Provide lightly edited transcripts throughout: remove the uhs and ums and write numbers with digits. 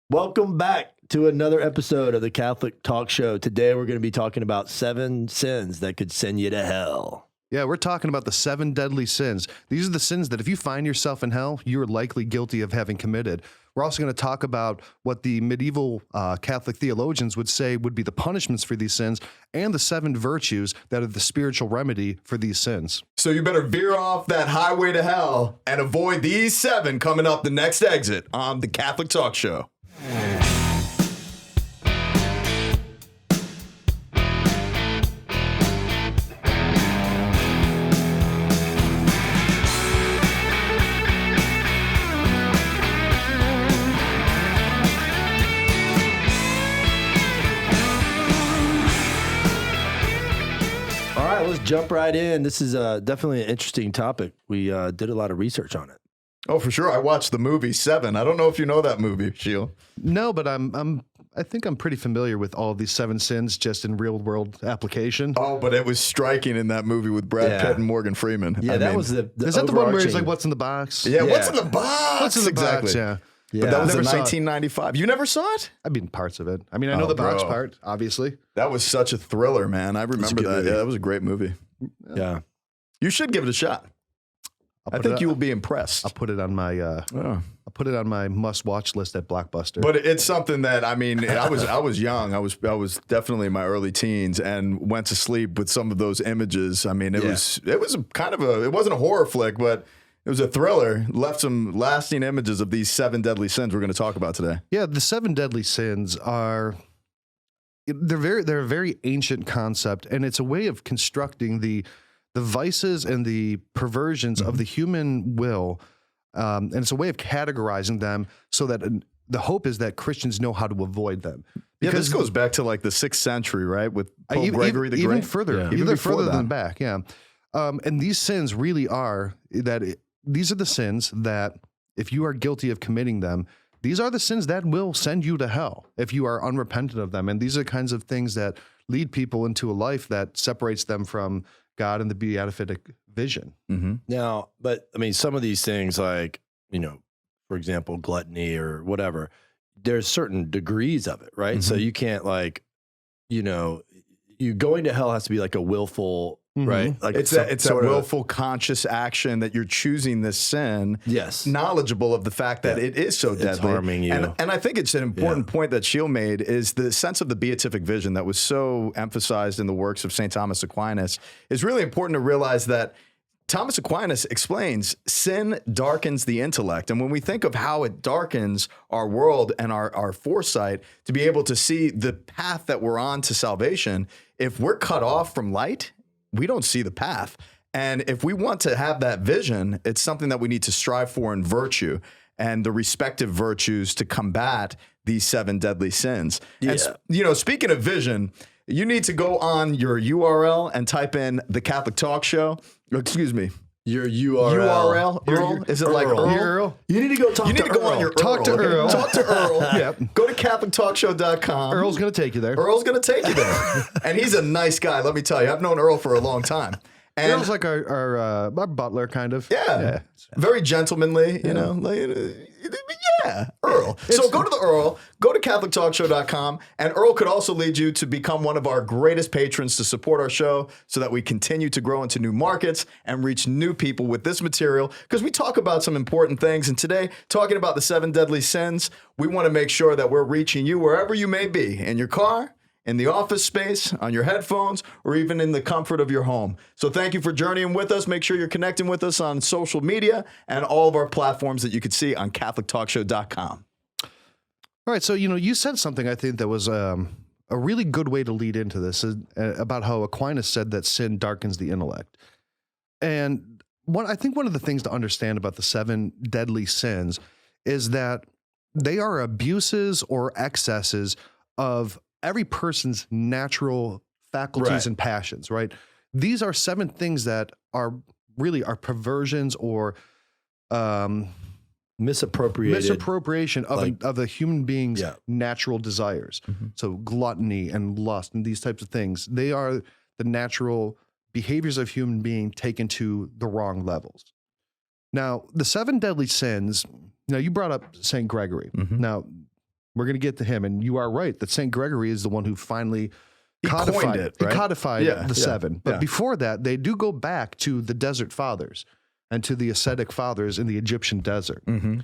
Welcome back to another episode of the Catholic Talk Show. Today we're going to be talking about 7 sins that could send you to hell. Yeah, we're talking about the 7 deadly sins. These are the sins that if you find yourself in hell, you're likely guilty of having committed. We're also going to talk about what the medieval Catholic theologians would say would be the punishments for these sins and the 7 virtues that are the spiritual remedy for these sins. So you better veer off that highway to hell and avoid these 7 coming up the next exit on the Catholic Talk Show. All right, let's jump right in. This is definitely an interesting topic. We did a lot of research on it. Oh, for sure. I watched the movie 7. I don't know if you know that movie, Sheil. No, but I think I'm pretty familiar with all of these 7 sins just in real world application. Oh, but it was striking in that movie with Brad Pitt and Morgan Freeman. Yeah, that was the Is that the one where he's overarching- like, what's in the box? Yeah, what's in the box? What's in the exactly. box? Yeah. But that was in Never saw it. 1995. You never saw it? I mean, parts of it. I mean, I know Oh, the box bro. part, obviously. That was such a thriller, man. I remember good that. movie. Yeah, that was a great movie. Yeah. You should give it a shot. I think you will be impressed. I'll put it on my must watch list at Blockbuster. But it's something that, I mean, I was young. I was definitely in my early teens and went to sleep with some of those images. I mean, it was a kind of it wasn't a horror flick, but it was a thriller. Left some lasting images of these 7 deadly sins we're going to talk about today. Yeah, the 7 deadly sins are they're a very ancient concept, and it's a way of constructing the vices and the perversions of the human will, and it's a way of categorizing them so that the hope is that Christians know how to avoid them. Yeah, this goes back to like the 6th century, right? With Pope Gregory the Great. Even further, Yeah. even Even before further that. than back, yeah. And these sins really are these are the sins that if you are guilty of committing them, these are the sins that will send you to hell if you are unrepentant of them. And these are the kinds of things that lead people into a life that separates them from God and the beatific vision. Mm-hmm. Now, but I mean, some of these things, like, for example, gluttony or whatever, there's certain degrees of it, right? So you can't you going to hell has to be like a willful, right? Like It's a willful, conscious action that you're choosing this sin. Yes. Knowledgeable of the fact that it is so deadly. harming you. And I think it's an important point that Sheil made is the sense of the beatific vision that was so emphasized in the works of St. Thomas Aquinas is really important to realize that Thomas Aquinas explains sin darkens the intellect. And when we think of how it darkens our world and our foresight to be able to see the path that we're on to salvation, if we're cut off from light, we don't see the path. And if we want to have that vision, it's something that we need to strive for in virtue and the respective virtues to combat these 7 deadly sins. Yeah. And, speaking of vision, you need to go on your URL and type in the Catholic Talk Show. Excuse me. Your URL. Earl? Is it like Earl. Earl? You need to go talk You need to go Earl. on your Talk to okay? Earl. Talk to Earl. Yep. Go to CatholicTalkShow.com. Earl's going to take you there. Earl's going to take you there. And he's a nice guy, let me tell you. I've known Earl for a long time. And Earl's like our butler, kind of. yeah. Very gentlemanly, Earl. So go to the Earl, go to CatholicTalkShow.com, and Earl could also lead you to become one of our greatest patrons to support our show so that we continue to grow into new markets and reach new people with this material, because we talk about some important things. And today, talking about the 7 deadly sins, we want to make sure that we're reaching you wherever you may be, in your car, in the office space, on your headphones, or even in the comfort of your home. So thank you for journeying with us. Make sure you're connecting with us on social media and all of our platforms that you could see on CatholicTalkShow.com. All right, so you said something I think that was a really good way to lead into this about how Aquinas said that sin darkens the intellect. And I think one of the things to understand about the 7 deadly sins is that they are abuses or excesses of every person's natural faculties and passions, right? These are 7 things that are really perversions or misappropriation of a human being's natural desires. Mm-hmm. So gluttony and lust and these types of things, they are the natural behaviors of human being taken to the wrong levels. Now, the 7 deadly sins, you brought up St. Gregory. Mm-hmm. Now, We're going to get to him. And you are right that St. Gregory is the one who finally coined codified it, He right? codified Yeah, the yeah, seven. But yeah. before that, they do go back to the Desert Fathers and to the ascetic fathers in the Egyptian desert. Mm-hmm.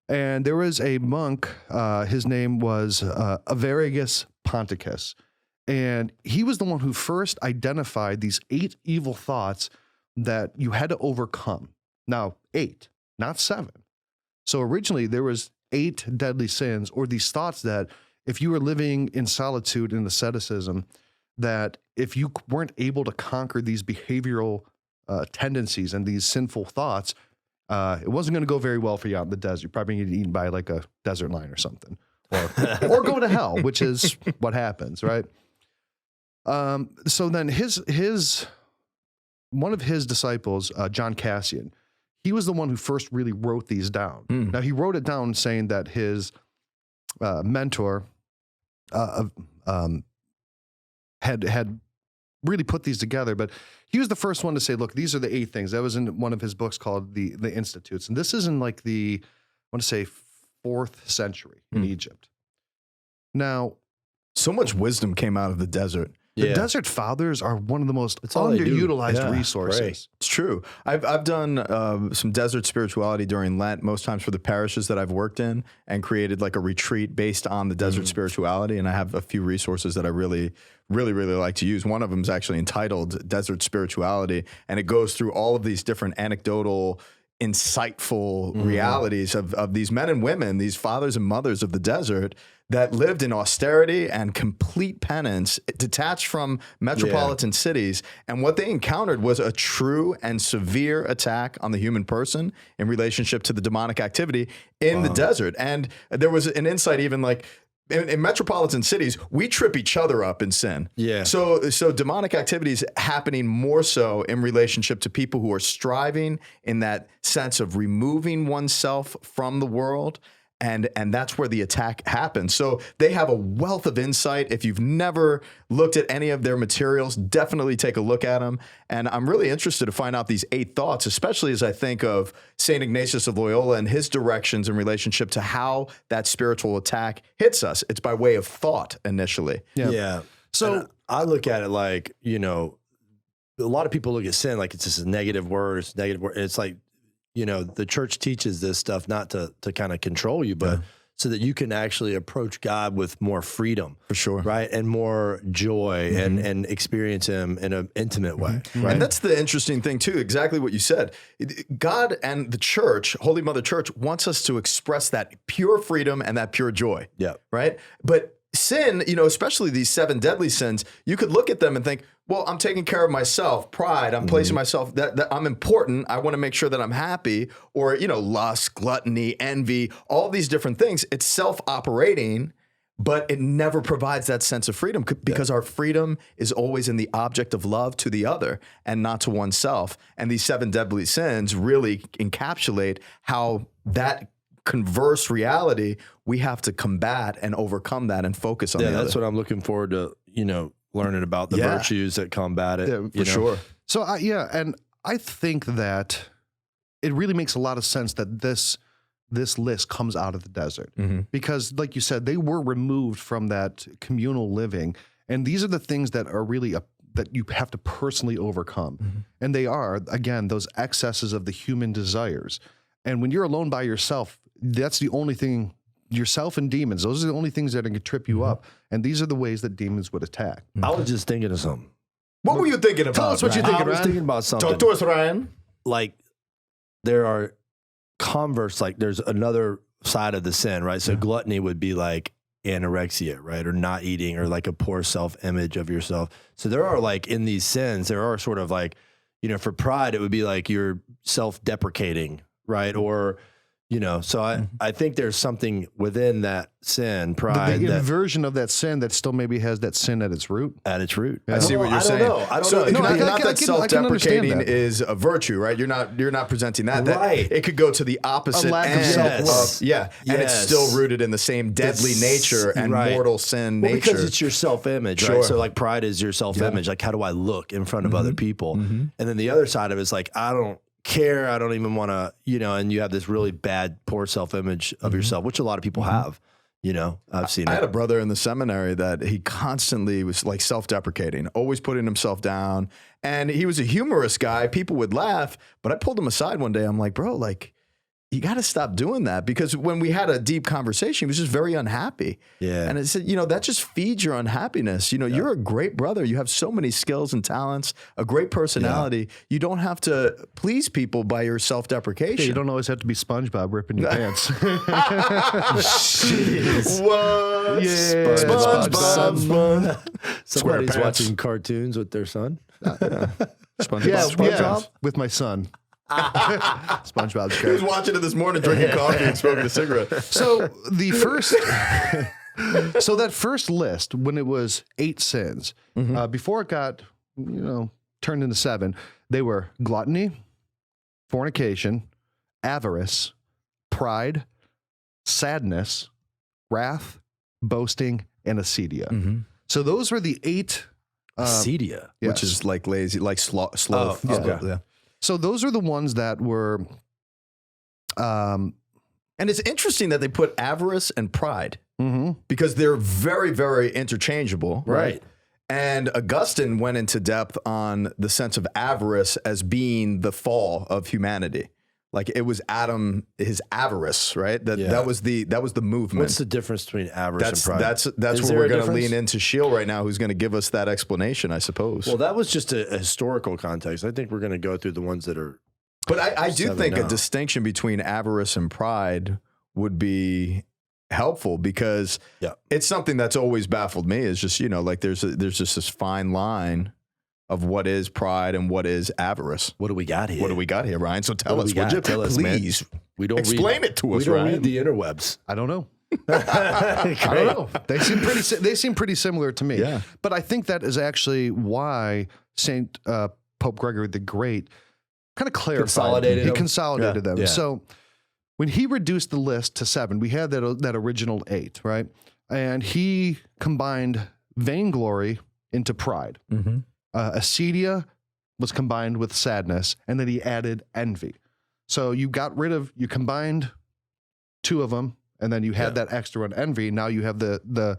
And there was a monk, his name was Avarigus Ponticus. And he was the one who first identified these 8 evil thoughts that you had to overcome. Now, 8, not 7. So originally there was 8 deadly sins, or these thoughts that if you were living in solitude and asceticism, that if you weren't able to conquer these behavioral tendencies and these sinful thoughts, it wasn't going to go very well for you out in the desert. You're probably going to get eaten by like a desert lion or something, or go to hell, which is what happens, right? So then one of his disciples, John Cassian, he was the one who first really wrote these down. Now he wrote it down saying that his mentor had really put these together, but he was the first one to say, look, these are the 8 things. That was in one of his books called the Institutes. And this is in like I want to say 4th century in Egypt. Now, So much wisdom came out of the desert. the Desert Fathers are one of the most That's all they do. underutilized Yeah, resources. pray. It's true. I've done some desert spirituality during Lent, most times for the parishes that I've worked in, and created like a retreat based on the desert spirituality. And I have a few resources that I really like to use. One of them is actually entitled Desert Spirituality, and it goes through all of these different anecdotal, insightful realities of these men and women, these fathers and mothers of the desert that lived in austerity and complete penance, detached from metropolitan cities. And what they encountered was a true and severe attack on the human person in relationship to the demonic activity in the desert. And there was an insight even like, in metropolitan cities, we trip each other up in sin. Yeah. So demonic activity is happening more so in relationship to people who are striving in that sense of removing oneself from the world. And that's where the attack happens. So they have a wealth of insight. If you've never looked at any of their materials, definitely take a look at them. And I'm really interested to find out these 8 thoughts, especially as I think of St. Ignatius of Loyola and his directions in relationship to how that spiritual attack hits us. It's by way of thought initially. Yeah. So I look at it like, a lot of people look at sin like it's just a negative word. It's a negative word. It's like, the church teaches this stuff not to kind of control you, but so that you can actually approach God with more freedom. For sure. Right. And more joy and experience him in an intimate way. Right. And that's the interesting thing too, exactly what you said. God and the church, Holy Mother Church, wants us to express that pure freedom and that pure joy. Yeah. Right? But sin, especially these 7 deadly sins, you could look at them and think, well, I'm taking care of myself, pride, I'm placing myself, that I'm important, I want to make sure that I'm happy, or, lust, gluttony, envy, all these different things. It's self-operating, but it never provides that sense of freedom because our freedom is always in the object of love to the other and not to oneself. And these 7 deadly sins really encapsulate how that converse reality, we have to combat and overcome that and focus on the that's other. what I'm looking forward to, learning about the virtues that combat it. Yeah, For sure. So and I think that it really makes a lot of sense that this list comes out of the desert because, like you said, they were removed from that communal living, and these are the things that are really that you have to personally overcome, and they are again those excesses of the human desires. And when you're alone by yourself, that's the only thing. Yourself and demons, those are the only things that are going to trip you up. And these are the ways that demons would attack. I was just thinking of something. What were you thinking about? Tell us what you Ryan? think. I was Ryan? thinking about something. Talk to us, Ryan. Like there are converse, like there's another side of the sin, right? So gluttony would be like anorexia, right? Or not eating, or like a poor self-image of yourself. So there are like in these sins, there are sort of like, for pride, it would be like you're self-deprecating, right? Or, so I think there's something within that sin, pride, The that inversion of that sin that still maybe has that sin at its root. at its root. I see what you're saying. I don't so know. it It could could be be- not that I can understand self-deprecating that. is a virtue, right? You're not presenting that. Right. It could go to the opposite lack of end self-worth. and it's still rooted in the same deadly nature and right. mortal sin Well, nature. because it's your self-image, Sure. right? So like pride is your self-image. Like, how do I look in front of other people? And then the other side of it is like, I don't care. I don't even want to, and you have this really bad, poor self-image of yourself, which a lot of people have, You know, I've seen I it. had a brother in the seminary that he constantly was like self-deprecating, always putting himself down. And he was a humorous guy. People would laugh, but I pulled him aside one day. I'm like, bro, like, you got to stop doing that, because when we had a deep conversation, he was just very unhappy. Yeah. And I said, you know, that just feeds your unhappiness. You know, you're a great brother. You have so many skills and talents, a great personality. You don't have to please people by your self-deprecation. Yeah, you don't always have to be SpongeBob ripping your pants. What? Yeah, SpongeBob. Somebody's SquarePants. watching cartoons with their son. SpongeBob. Yeah, with my son. SpongeBob's He was great. watching it this morning, drinking coffee and smoking a cigarette. So the first, so that first list, when it was 8 sins, before it got, turned into 7, they were gluttony, fornication, avarice, pride, sadness, wrath, boasting, and acedia. So those were the 8. Acedia. Which is like lazy, like sloth. Yeah. So those are the ones that were. And it's interesting that they put avarice and pride because they're very, very interchangeable. Right. And Augustine went into depth on the sense of avarice as being the fall of humanity. Like it was Adam, his avarice, right? That was the movement. What's the difference between avarice and pride? That's Is where there we're a going to difference? lean into Sheil right now, who's going to give us that explanation, I suppose. Well, that was just a historical context. I think we're going to go through the ones that are. But I do Seven think now. a distinction between avarice and pride would be helpful, because Yeah. it's something that's always baffled me. Is just, like there's just this fine line of what is pride and what is avarice. What do we got here? What do we got here, Ryan? So tell What do us, we would got? you? Tell us, man. Please We don't explain read, it to we us, don't Ryan. read the interwebs. I don't know. I I don't know. They seem pretty similar to me. Yeah. But I think that is actually why Saint Pope Gregory the Great kind of clarified. Consolidated He them. consolidated them. Yeah. So when he reduced the list to 7, we had that original 8, right? And he combined vainglory into pride. Acedia was combined with sadness, and then he added envy. So you combined 2 of them, and then you had that extra one, envy. Now you have the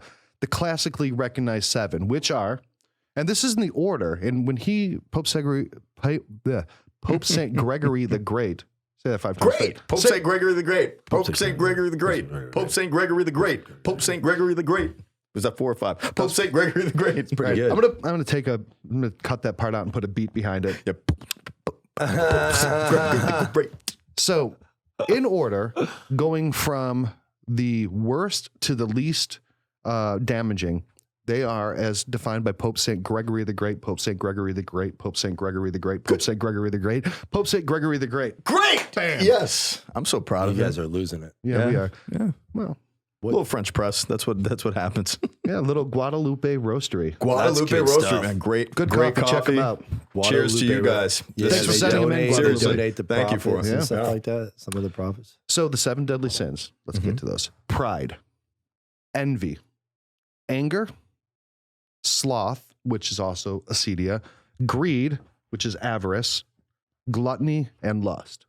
classically recognized 7, which are, and this is in the order. And when Pope Saint Gregory the Great, say that 5 times. Great. Pope St. Gregory the Great. Pope St. Gregory the Great. Pope St. Gregory the Great. Pope St. Gregory the Great. Was that 4 or 5? Pope St. Gregory the Great. It's pretty good. I'm gonna cut that part out and put a beat behind it. Yeah. Pope St. Gregory the Great. So, in order, going from the worst to the least damaging, they are as defined by Pope St. Gregory the Great, Pope St. Gregory the Great, Pope St. Gregory the Great, Pope St. Gregory the Great, Pope St. Gregory the Great. Great. Bam. Yes. I'm so proud You of you. guys are losing it. Yeah, we are. Yeah. Well, A little French press. That's what happens. yeah, little Guadalupe roastery. Guadalupe good Roastery, stuff. man. Great Good coffee. Check them out. Cheers to you guys. Yeah, Thanks for they sending them in, donate, Guadalupe. they donate the Thank you for it. profits and Yeah. stuff like that. Some of the profits. So the 7 deadly sins. Let's get to those. Pride, envy, anger, sloth, which is also acedia, greed, which is avarice, gluttony, and lust.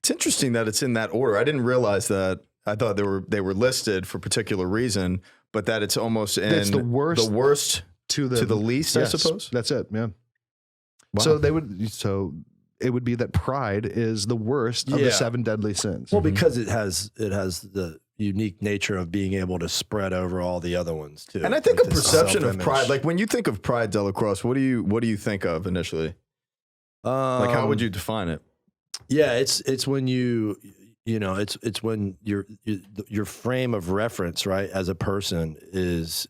It's interesting that it's in that order. I didn't realize that. I thought they were listed for a particular reason, but that it's almost in It's the worst to the least, Yes, I suppose. That's it, man. Wow. So it would be that pride is the worst of Yeah. the 7 deadly sins. Well, because it has the unique nature of being able to spread over all the other ones too. And I think Like a this perception of self-image. pride, like when you think of pride, Delacroix, what do you think of initially? Like how would you define it? Yeah, it's when it's when your frame of reference, right, as a person is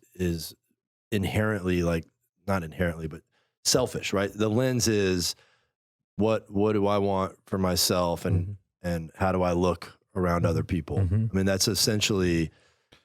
inherently, like, not inherently, but selfish, right? The lens is what do I want for myself, and how do I look around other people? I mean, that's essentially.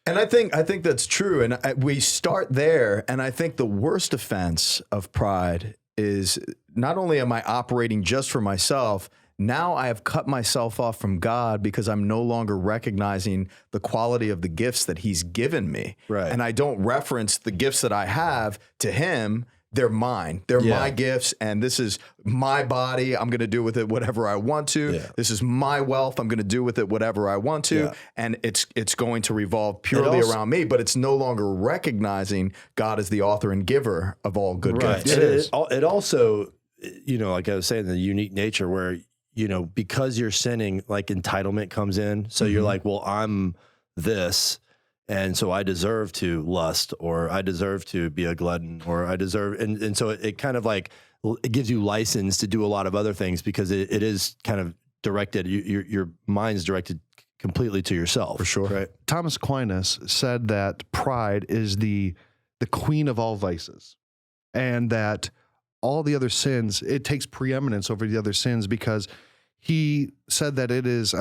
And I think that's true. And we start there. And I think the worst offense of pride is not only am I operating just for myself, now I have cut myself off from God because I'm no longer recognizing the quality of the gifts that he's given me. Right. And I don't reference the gifts that I have to him they're mine. They're Yeah. my gifts, and this is my body. I'm going to do with it whatever I want to. Yeah. This is my wealth. I'm going to do with it whatever I want to, Yeah. and it's going to revolve purely also- around me. But it's no longer recognizing God as the author and giver of all good Right. gifts. And it also, like I was saying, the unique nature where, because you're sinning, like entitlement comes in. So you're like, well, I'm this. And so I deserve to lust, or I deserve to be a glutton, or I deserve, and so it kind of like, it gives you license to do a lot of other things because it is kind of directed, your mind's directed completely to yourself. For sure. Right. Thomas Aquinas said that pride is the queen of all vices, and that all the other sins, it takes preeminence over the other sins, because he said that it is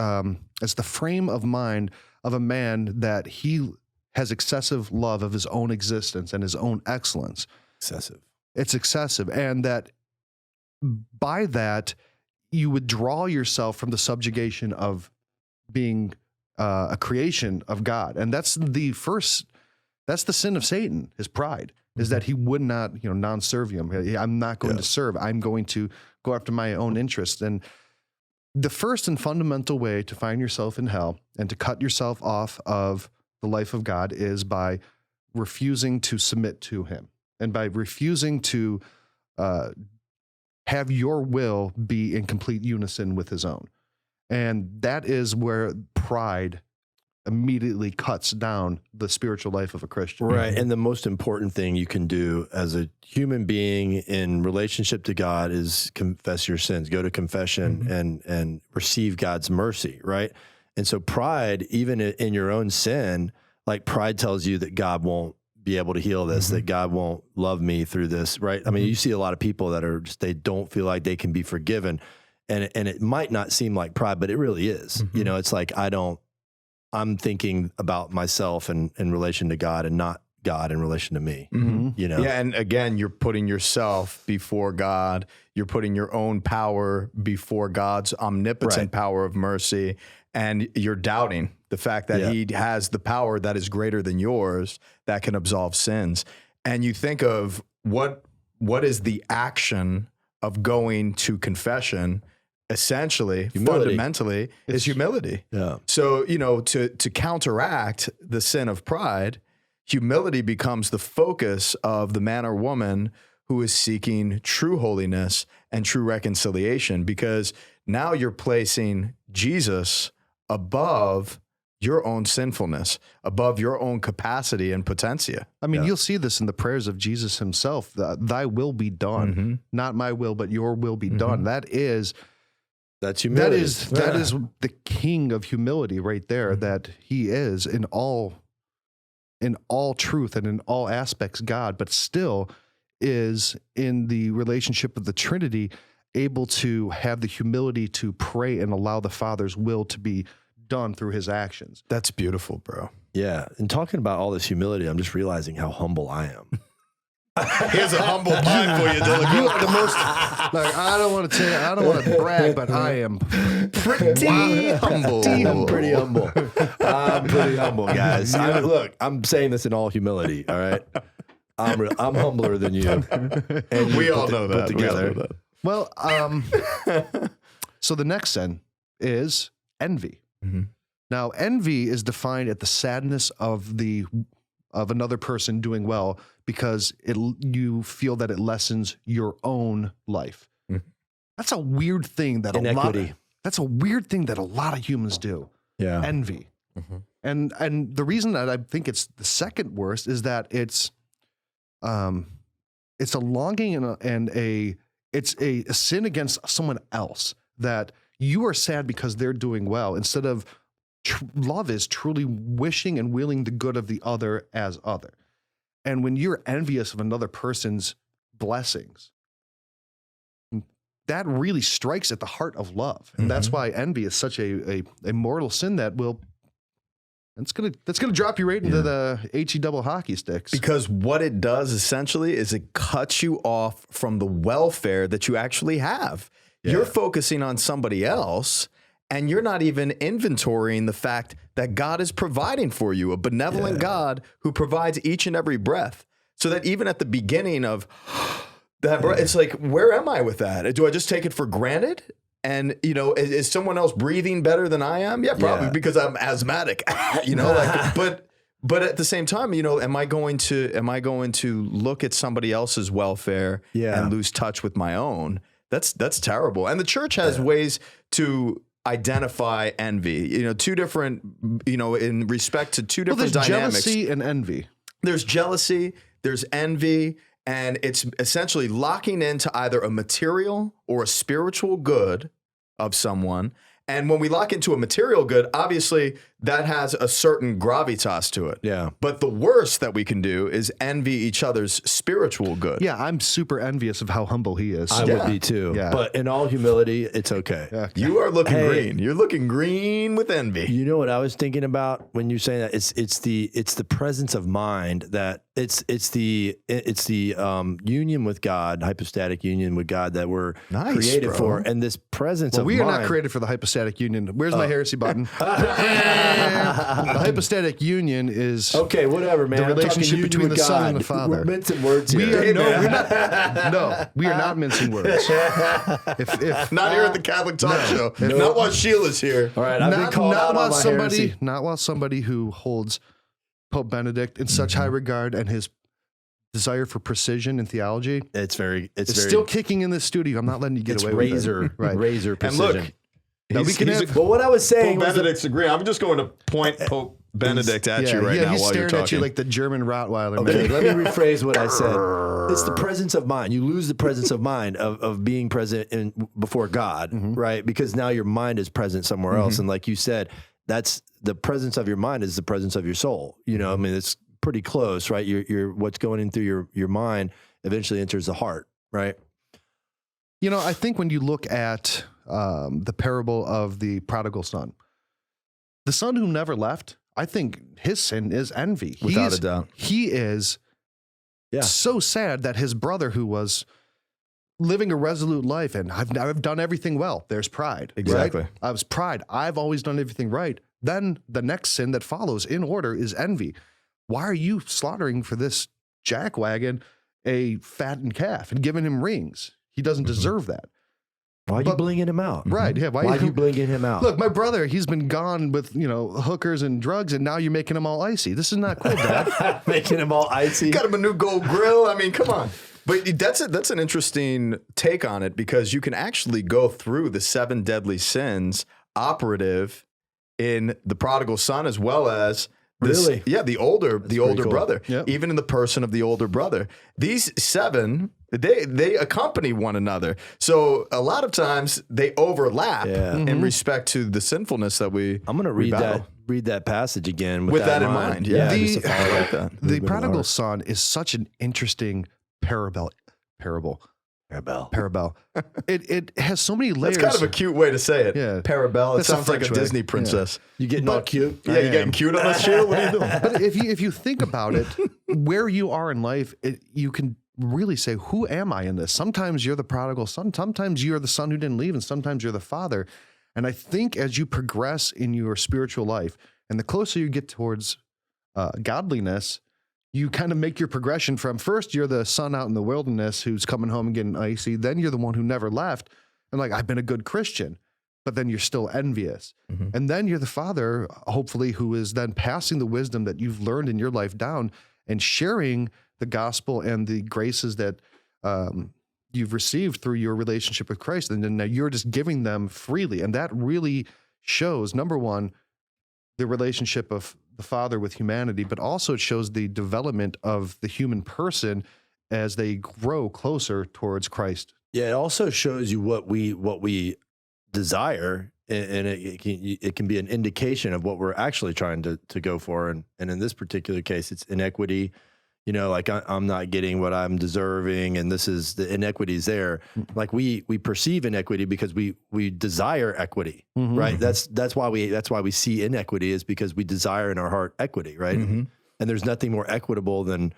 it's the frame of mind of a man that he has excessive love of his own existence and his own excellence. Excessive. It's excessive, and that by that you withdraw yourself from the subjugation of being a creation of God. And that's the sin of Satan, his pride, is that he would not, non-servium. I'm not going to serve. I'm going to go after my own interests. And the first and fundamental way to find yourself in hell and to cut yourself off of the life of God is by refusing to submit to him, and by refusing to have your will be in complete unison with his own. And that is where pride immediately cuts down the spiritual life of a Christian. Right. And the most important thing you can do as a human being in relationship to God is confess your sins, go to confession and receive God's mercy. Right. And so pride, even in your own sin, like pride tells you that God won't be able to heal this, that God won't love me through this. Right. I mean, you see a lot of people that are just, they don't feel like they can be forgiven, and it might not seem like pride, but it really is. It's like, I'm thinking about myself in relation to God and not God in relation to me. Yeah, and again, you're putting yourself before God. You're putting your own power before God's omnipotent power of mercy, and you're doubting the fact that he has the power that is greater than yours that can absolve sins. And you think of what is the action of going to confession? Essentially, fundamentally, is humility. Yeah. So, to counteract the sin of pride, humility becomes the focus of the man or woman who is seeking true holiness and true reconciliation, because now you're placing Jesus above your own sinfulness, above your own capacity and potentia. I mean, you'll see this in the prayers of Jesus himself. Thy will be done, not my will, but your will be done. That's humility. That is the king of humility right there, that he is in all truth and in all aspects God, but still is in the relationship of the Trinity able to have the humility to pray and allow the Father's will to be done through his actions. That's beautiful, bro. Yeah. And talking about all this humility, I'm just realizing how humble I am. Here's a humble pie for you, Dylan. You are the most, like, I don't want to brag, but I am Pretty humble. I'm pretty humble. I'm pretty humble, guys. Look, I'm saying this in all humility. All right. I'm humbler than you. And We all know that. Put We all together. know that. Well, so the next sin is envy. Now, envy is defined at the sadness of another person doing well, because you feel that it lessens your own life. That's a weird thing that Inequity. That's a weird thing that a lot of humans do. Yeah. Envy. And the reason that I think it's the second worst is that it's a longing and it's a sin against someone else, that you are sad because they're doing well, instead of love is truly wishing and willing the good of the other as other. And when you're envious of another person's blessings, that really strikes at the heart of love. And that's why envy is such a mortal sin that that's gonna drop you right into the HE double hockey sticks. Because what it does essentially is it cuts you off from the welfare that you actually have. You're focusing on somebody else, and you're not even inventorying the fact that God is providing for you, a benevolent God who provides each and every breath. so that even at the beginning of that, it's like, where am I with that? Do I just take it for granted? And, you know, is someone else breathing better than I am? Yeah, probably because I'm asthmatic, you know, like, but at the same time, you know, am I going to look at somebody else's welfare and lose touch with my own? That's terrible. And the church has ways to identify envy, you know, two different, you know, in respect to two different dynamics. Jealousy and envy. There's jealousy, there's envy, and it's essentially locking into either a material or a spiritual good of someone. And when we lock into a material good, obviously that has a certain gravitas to it. Yeah. But the worst that we can do is envy each other's spiritual good. Yeah, I'm super envious of how humble he is. I would be too. Yeah. But in all humility, it's okay. Yeah. You are looking green. You're looking green with envy. You know what I was thinking about when you're saying that? It's the presence of mind that it's the union with God, hypostatic union with God that we're created for, and this presence of we mind. are not created for the hypostatic union. Where's my heresy button? The hypostatic union is okay, whatever, man. the relationship between the Son and the Father. We're mincing words here. We are not mincing words. If Not here at the Catholic Talk Show. Not while Sheila's here. All right, I've been called out on my heresy. Not while somebody who holds Pope Benedict in such high regard and his desire for precision in theology. It's very still kicking in this studio. I'm not letting you get away with it. Right. Razor And precision. look, Well, what I was saying Pope was Benedict's agreeing. I'm just going to point Pope Benedict at you right now he's while you're staring talking. at you like the German Rottweiler. okay, Man. let me rephrase what I said. It's the presence of mind. You lose the presence of mind of being present before God, right? Because now your mind is present somewhere else. And like you said, that's the presence of your mind is the presence of your soul. You know, I mean, it's pretty close, right? Your what's going in through your mind eventually enters the heart, right? You know, I think when you look at the parable of the prodigal son, the son who never left, I think his sin is envy. Without a doubt. He is so sad that his brother, who was living a resolute life and I've done everything well, there's pride. Exactly. Right? I was pride. I've always done everything right. Then the next sin that follows in order is envy. Why are you slaughtering for this jackwagon a fattened calf and giving him rings? He doesn't deserve that. Why are you blinging him out? Right. Yeah. Why are you blinging him out? Look, my brother, he's been gone with, hookers and drugs, and now you're making him all icy. This is not cool, Dad. Making him all icy. Got him a new gold grill. I mean, come on. But that's an interesting take on it, because you can actually go through the 7 deadly sins operative in the prodigal son, as well as Really? the older cool. brother, Yep. even in the person of the older brother. These 7, they accompany one another. So a lot of times they overlap in respect to the sinfulness that we. I'm going to read that passage again with that in mind. Yeah, just to follow that. The prodigal son is such an interesting parable. It has so many layers. That's kind of a cute way to say it. Yeah. Parabelle. It That's a sounds like a French way. Disney princess. You getting all cute? Yeah, you getting cute on this show? What are you doing? But if you think about it, where you are in life, you can really say, who am I in this? Sometimes you're the prodigal son. Sometimes you're the son who didn't leave, and sometimes you're the father. And I think as you progress in your spiritual life, and the closer you get towards godliness, you kind of make your progression from first you're the son out in the wilderness who's coming home and getting icy. Then you're the one who never left. And like, I've been a good Christian, but then you're still envious. And then you're the father, hopefully, who is then passing the wisdom that you've learned in your life down and sharing the gospel and the graces that you've received through your relationship with Christ. And then now you're just giving them freely. And that really shows, number one, the relationship of the Father with humanity, but also it shows the development of the human person as they grow closer towards Christ. Yeah, it also shows you what we desire, and it can be an indication of what we're actually trying to go for. And in this particular case, it's inequity. Like I'm not getting what I'm deserving, and this is the inequities there. Like we perceive inequity because we desire equity, right? That's why we see inequity, is because we desire in our heart equity, right? And there's nothing more equitable than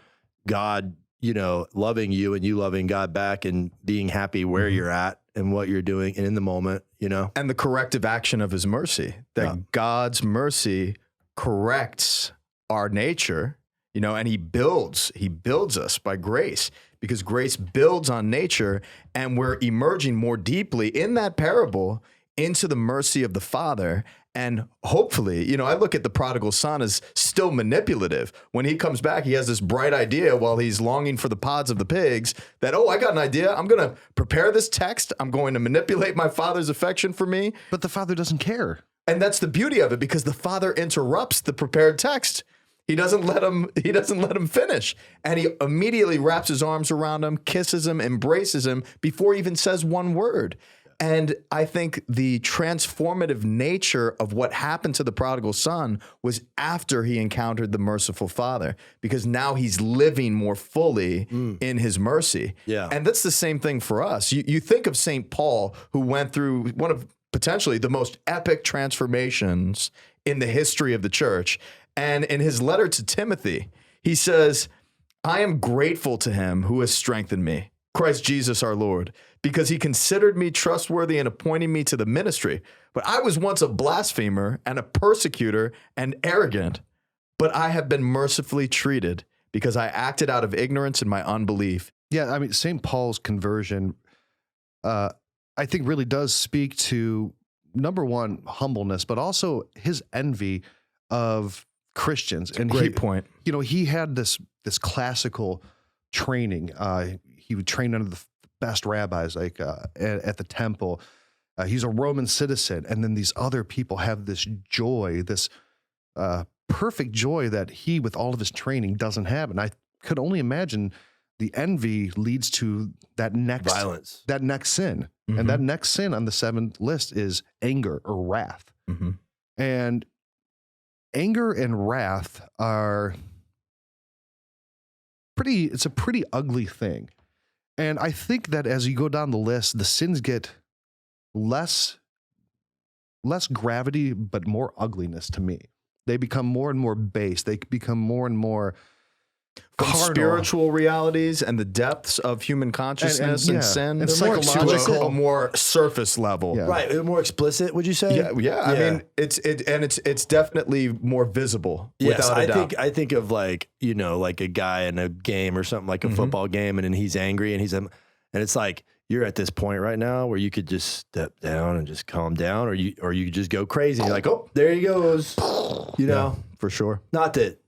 God, loving you and you loving God back and being happy where you're at and what you're doing and in the moment, And the corrective action of his mercy, that God's mercy corrects our nature. and he builds us by grace, because grace builds on nature, and we're emerging more deeply in that parable into the mercy of the Father. And hopefully, I look at the prodigal son as still manipulative. When he comes back, he has this bright idea while he's longing for the pods of the pigs that, I got an idea. I'm going to prepare this text. I'm going to manipulate my father's affection for me. But the father doesn't care. And that's the beauty of it, because the father interrupts the prepared text. He doesn't let him finish. And he immediately wraps his arms around him, kisses him, embraces him before he even says one word. And I think the transformative nature of what happened to the prodigal son was after he encountered the merciful father, because now he's living more fully in his mercy. Yeah. And that's the same thing for us. You think of St. Paul, who went through one of potentially the most epic transformations in the history of the church. And in his letter to Timothy, he says, I am grateful to him who has strengthened me, Christ Jesus our Lord, because he considered me trustworthy in appointing me to the ministry. But I was once a blasphemer and a persecutor and arrogant, but I have been mercifully treated because I acted out of ignorance in my unbelief. Yeah, I mean, St. Paul's conversion, I think, really does speak to, number one, humbleness, but also his envy of Christians. And Great point. He had this classical training. He would train under the best rabbis, like at the temple. He's a Roman citizen, and then these other people have this joy, this perfect joy that he, with all of his training, doesn't have. And I could only imagine the envy leads to that next Violence. that next sin, and that next sin on the seventh list is anger or wrath. Mm-hmm. And anger and wrath are it's a pretty ugly thing. And I think that as you go down the list, the sins get less gravity, but more ugliness to me. They become more and more base. They become more and more From carnal. spiritual realities and the depths of human consciousness and, yeah, sin and to psychological. a more surface level. Yeah. Right. More explicit, would you say? Yeah. I mean, it's definitely more visible Yes, without a doubt. I think of like a guy in a game or something, like a football game, and then he's angry and it's like you're at this point right now where you could just step down and just calm down, or you just go crazy. You're like, oh, there he goes. For sure. Not that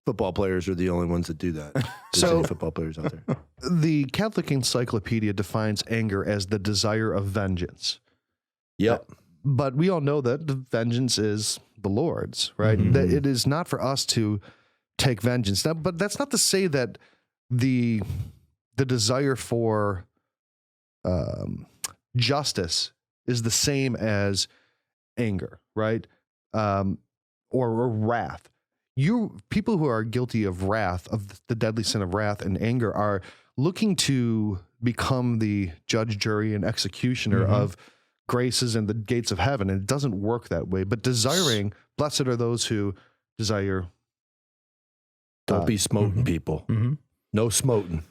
football players are the only ones that do that. There's So- any football players out there. The Catholic Encyclopedia defines anger as the desire of vengeance. Yep. But we all know that the vengeance is the Lord's, right? That it is not for us to take vengeance. Now, but that's not to say that the desire for justice is the same as anger, right? Or wrath. People who are guilty of wrath, of the deadly sin of wrath and anger, are looking to become the judge, jury, and executioner of graces and the gates of heaven. And it doesn't work that way. But desiring, blessed are those who desire. Don't be smoting people. No smoting.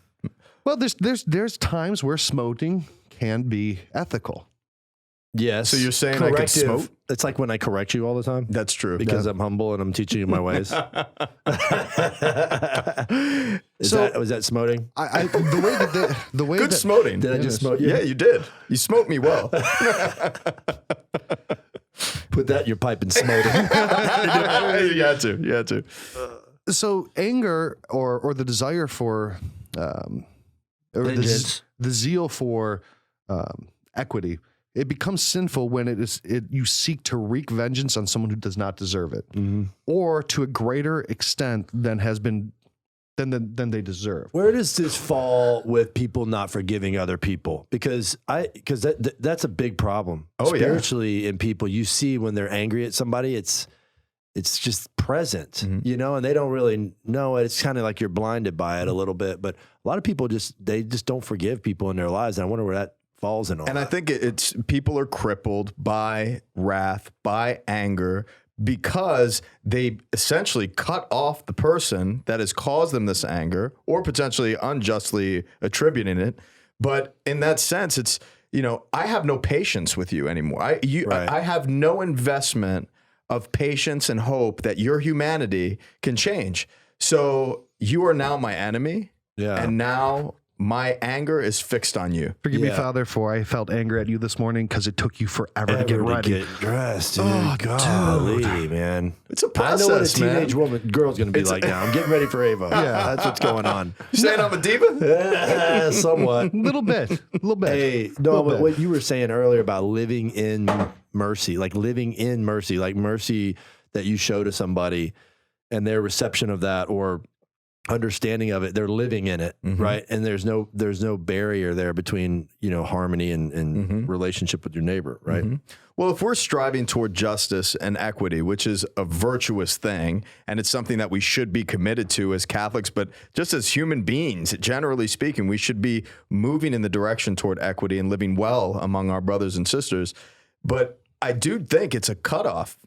Well, there's times where smoting can be ethical. Yes. So you're saying I could corrective. smote? It's like when I correct you all the time That's true. because I'm humble and I'm teaching you my ways. Was that smoting? The way Good that smoting. Did I just smote you? Yeah, you did. You smoked me well. Put that in your pipe and smote it. You had to. so anger or the desire for or Vengeance. the zeal for equity, it becomes sinful when you seek to wreak vengeance on someone who does not deserve it, or to a greater extent than has been than they deserve. Where does this fall with people not forgiving other people? Because that's a big problem. Oh, yeah. Spiritually in people, you see when they're angry at somebody, it's just present, and they don't really know it. It's kind of like you're blinded by it a little bit. But a lot of people just don't forgive people in their lives. And I wonder where that falls in all And that. I think it's people are crippled by wrath, by anger, because they essentially cut off the person that has caused them this anger, or potentially unjustly attributing it. But in that sense, it's, I have no patience with you anymore. I have no investment of patience and hope that your humanity can change. So you are now my enemy, Yeah. and now my anger is fixed on you. Forgive me, Yeah. Father, for I felt anger at you this morning because it took you forever to get ready. Get dressed, dude. Oh, Golly, man. It's a I process, know what a man. teenage girl's going to be like now. I'm getting ready for Ava. Yeah, that's what's going on. You saying I'm a diva? Somewhat. A little bit. Hey, no, but what you were saying earlier about living in mercy, like mercy that you show to somebody and their reception of that or understanding of it, they're living in it, right? And there's no barrier there between, harmony and relationship with your neighbor, right? Well, if we're striving toward justice and equity, which is a virtuous thing, and it's something that we should be committed to as Catholics, but just as human beings, generally speaking, we should be moving in the direction toward equity and living well among our brothers and sisters. But I do think it's a cutoff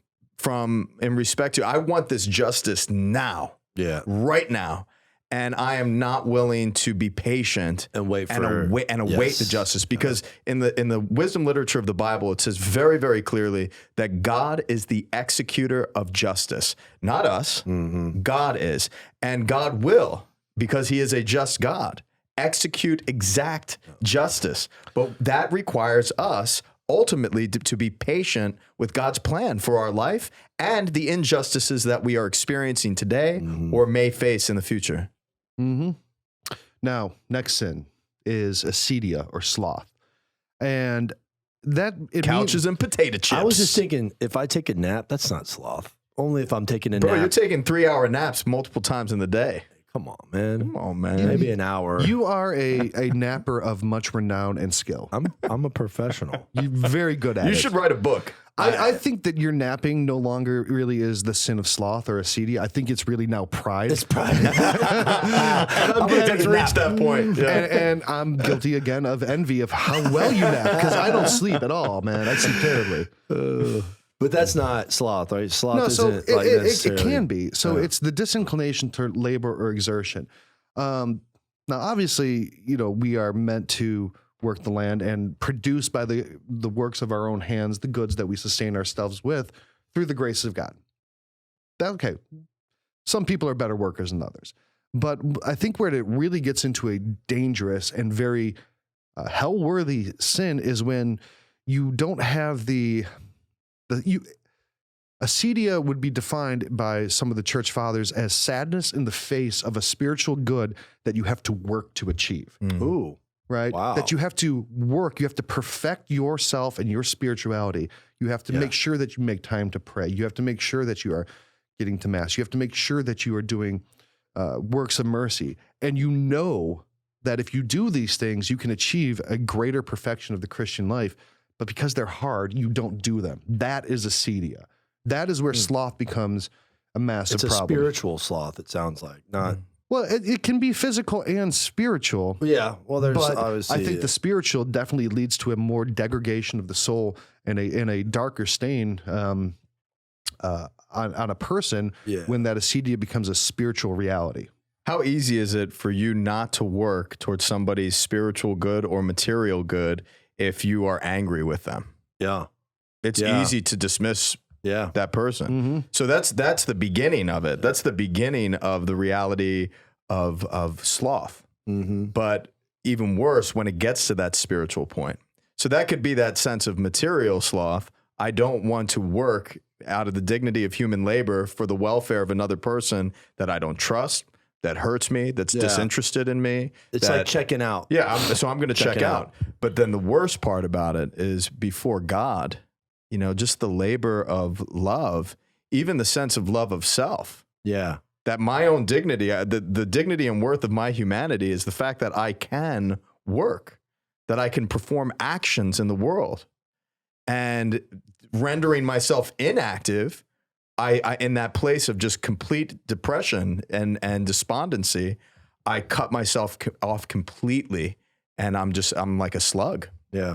in respect to, I want this justice now. Yeah. Right now. And I am not willing to be patient And wait and for- await yes. the justice, because in the wisdom literature of the Bible, it says very, very clearly that God is the executor of justice, not us. God is, and God will, because He is a just God, execute exact justice. But that requires us ultimately to be patient with God's plan for our life and the injustices that we are experiencing today or may face in the future. Now, next sin is acedia or sloth. And that it Couches and potato chips. I was just thinking, if I take a nap, that's not sloth. Only if I'm taking a Bro, nap. you're taking 3-hour naps multiple times in the day. Come on, man. Come on, man. Maybe an hour. You are a napper of much renown and skill. I'm a professional. You're very good at You it. should write a book. I think that your napping no longer really is the sin of sloth or acedia. I think it's really now pride. It's private. I'm gonna take It's a reached nap. that point. Yeah. and I'm guilty again of envy of how well you nap, because I don't sleep at all, man. I sleep terribly. But that's not sloth, right? Sloth No, so isn't like it necessarily. can be. So it's the disinclination to labor or exertion. Now, obviously, we are meant to work the land and produce by the works of our own hands the goods that we sustain ourselves with through the grace of God. Okay. Some people are better workers than others. But I think where it really gets into a dangerous and very hell-worthy sin is when you don't have acedia would be defined by some of the church fathers as sadness in the face of a spiritual good that you have to work to achieve. Ooh. Right? Wow. That you have to work, you have to perfect yourself and your spirituality. You have to make sure that you make time to pray. You have to make sure that you are getting to Mass. You have to make sure that you are doing works of mercy. And you know that if you do these things, you can achieve a greater perfection of the Christian life. But because they're hard, you don't do them. That is acedia. That is where sloth becomes a massive It's a problem. spiritual sloth, it sounds like. Not. Well, it can be physical and spiritual. Yeah. Well, there's But obviously. I think the spiritual definitely leads to a more degradation of the soul and a darker stain on a person when that acedia becomes a spiritual reality. How easy is it for you not to work towards somebody's spiritual good or material good if you are angry with them? Yeah. It's Yeah. easy to dismiss Yeah. that person. So that's the beginning of it. That's the beginning of the reality of sloth. But even worse when it gets to that spiritual point. So that could be that sense of material sloth. I don't want to work out of the dignity of human labor for the welfare of another person that I don't trust, that hurts me, that's disinterested in me. It's like checking out. Yeah, so I'm going to check Checking out. But then the worst part about it is before God, just the labor of love, even the sense of love of self, Yeah. that my own dignity, the dignity and worth of my humanity is the fact that I can work, that I can perform actions in the world. And rendering myself inactive, I in that place of just complete depression and despondency, I cut myself off completely, and I'm like a slug. Yeah.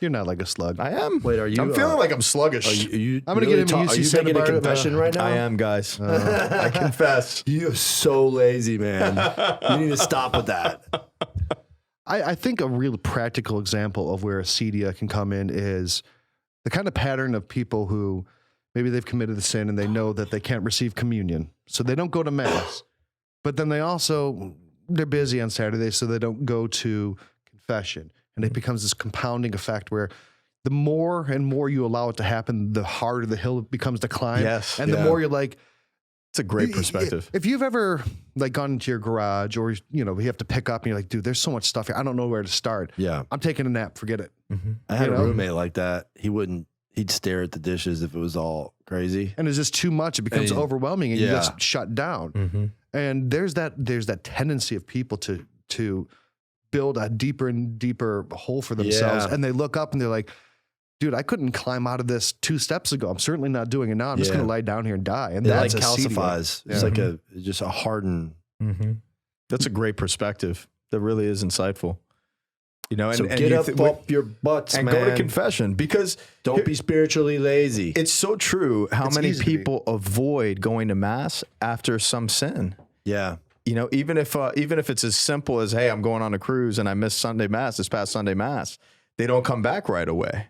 You're not like a slug. I am. Wait, are you, I'm feeling like I'm sluggish. Are you I'm gonna get him a Are UC you Santa making a Barbara, confession right now? I am, guys. I confess. You're so lazy, man. You need to stop with that. I think a real practical example of where acedia can come in is the kind of pattern of people who maybe they've committed a sin and they know that they can't receive communion. So they don't go to Mass. but then they're busy on Saturday, so they don't go to confession. And it becomes this compounding effect where the more and more you allow it to happen, the harder the hill becomes to climb. Yes. And the more you're like, It's a great perspective. if you've ever like gone into your garage or, you have to pick up and you're like, dude, there's so much stuff here. I don't know where to start. Yeah. I'm taking a nap. Forget it. I had You a know? roommate like that. He'd stare at the dishes if it was all crazy. And it's just too much. It becomes And- overwhelming and you yeah. just shut down. And there's that tendency of people to build a deeper and deeper hole for themselves. Yeah. And they look up and they're like, dude, I couldn't climb out of this 2 steps ago. I'm certainly not doing it now. I'm just Yeah. going to lie down here and die. And It that's like a seedy one. calcifies. It's like just a hardened. That's a great perspective. That really is insightful. And, So and get you up your butts, and man. go to confession, because Don't be spiritually lazy. it's so true how It's many easy to be. people avoid going to mass after some sin. Yeah. Even if it's as simple as, hey, I'm going on a cruise and I missed Sunday mass, this past Sunday mass, they don't come back right away.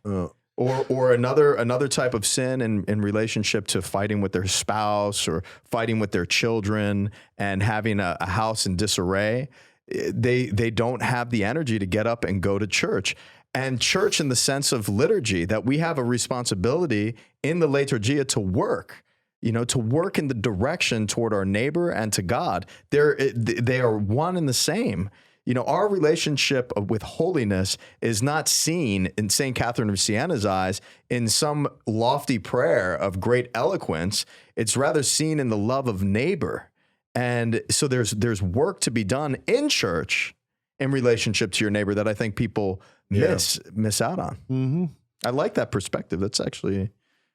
Or another type of sin in relationship to fighting with their spouse or fighting with their children and having a house in disarray. They don't have the energy to get up and go to church. And church in the sense of liturgy, that we have a responsibility in the liturgia to work. To work in the direction toward our neighbor and to God. They are one and the same. Our relationship with holiness is not seen in St. Catherine of Siena's eyes in some lofty prayer of great eloquence. It's rather seen in the love of neighbor. And so there's work to be done in church in relationship to your neighbor that I think people miss out on. Mm-hmm. I like that perspective. That's actually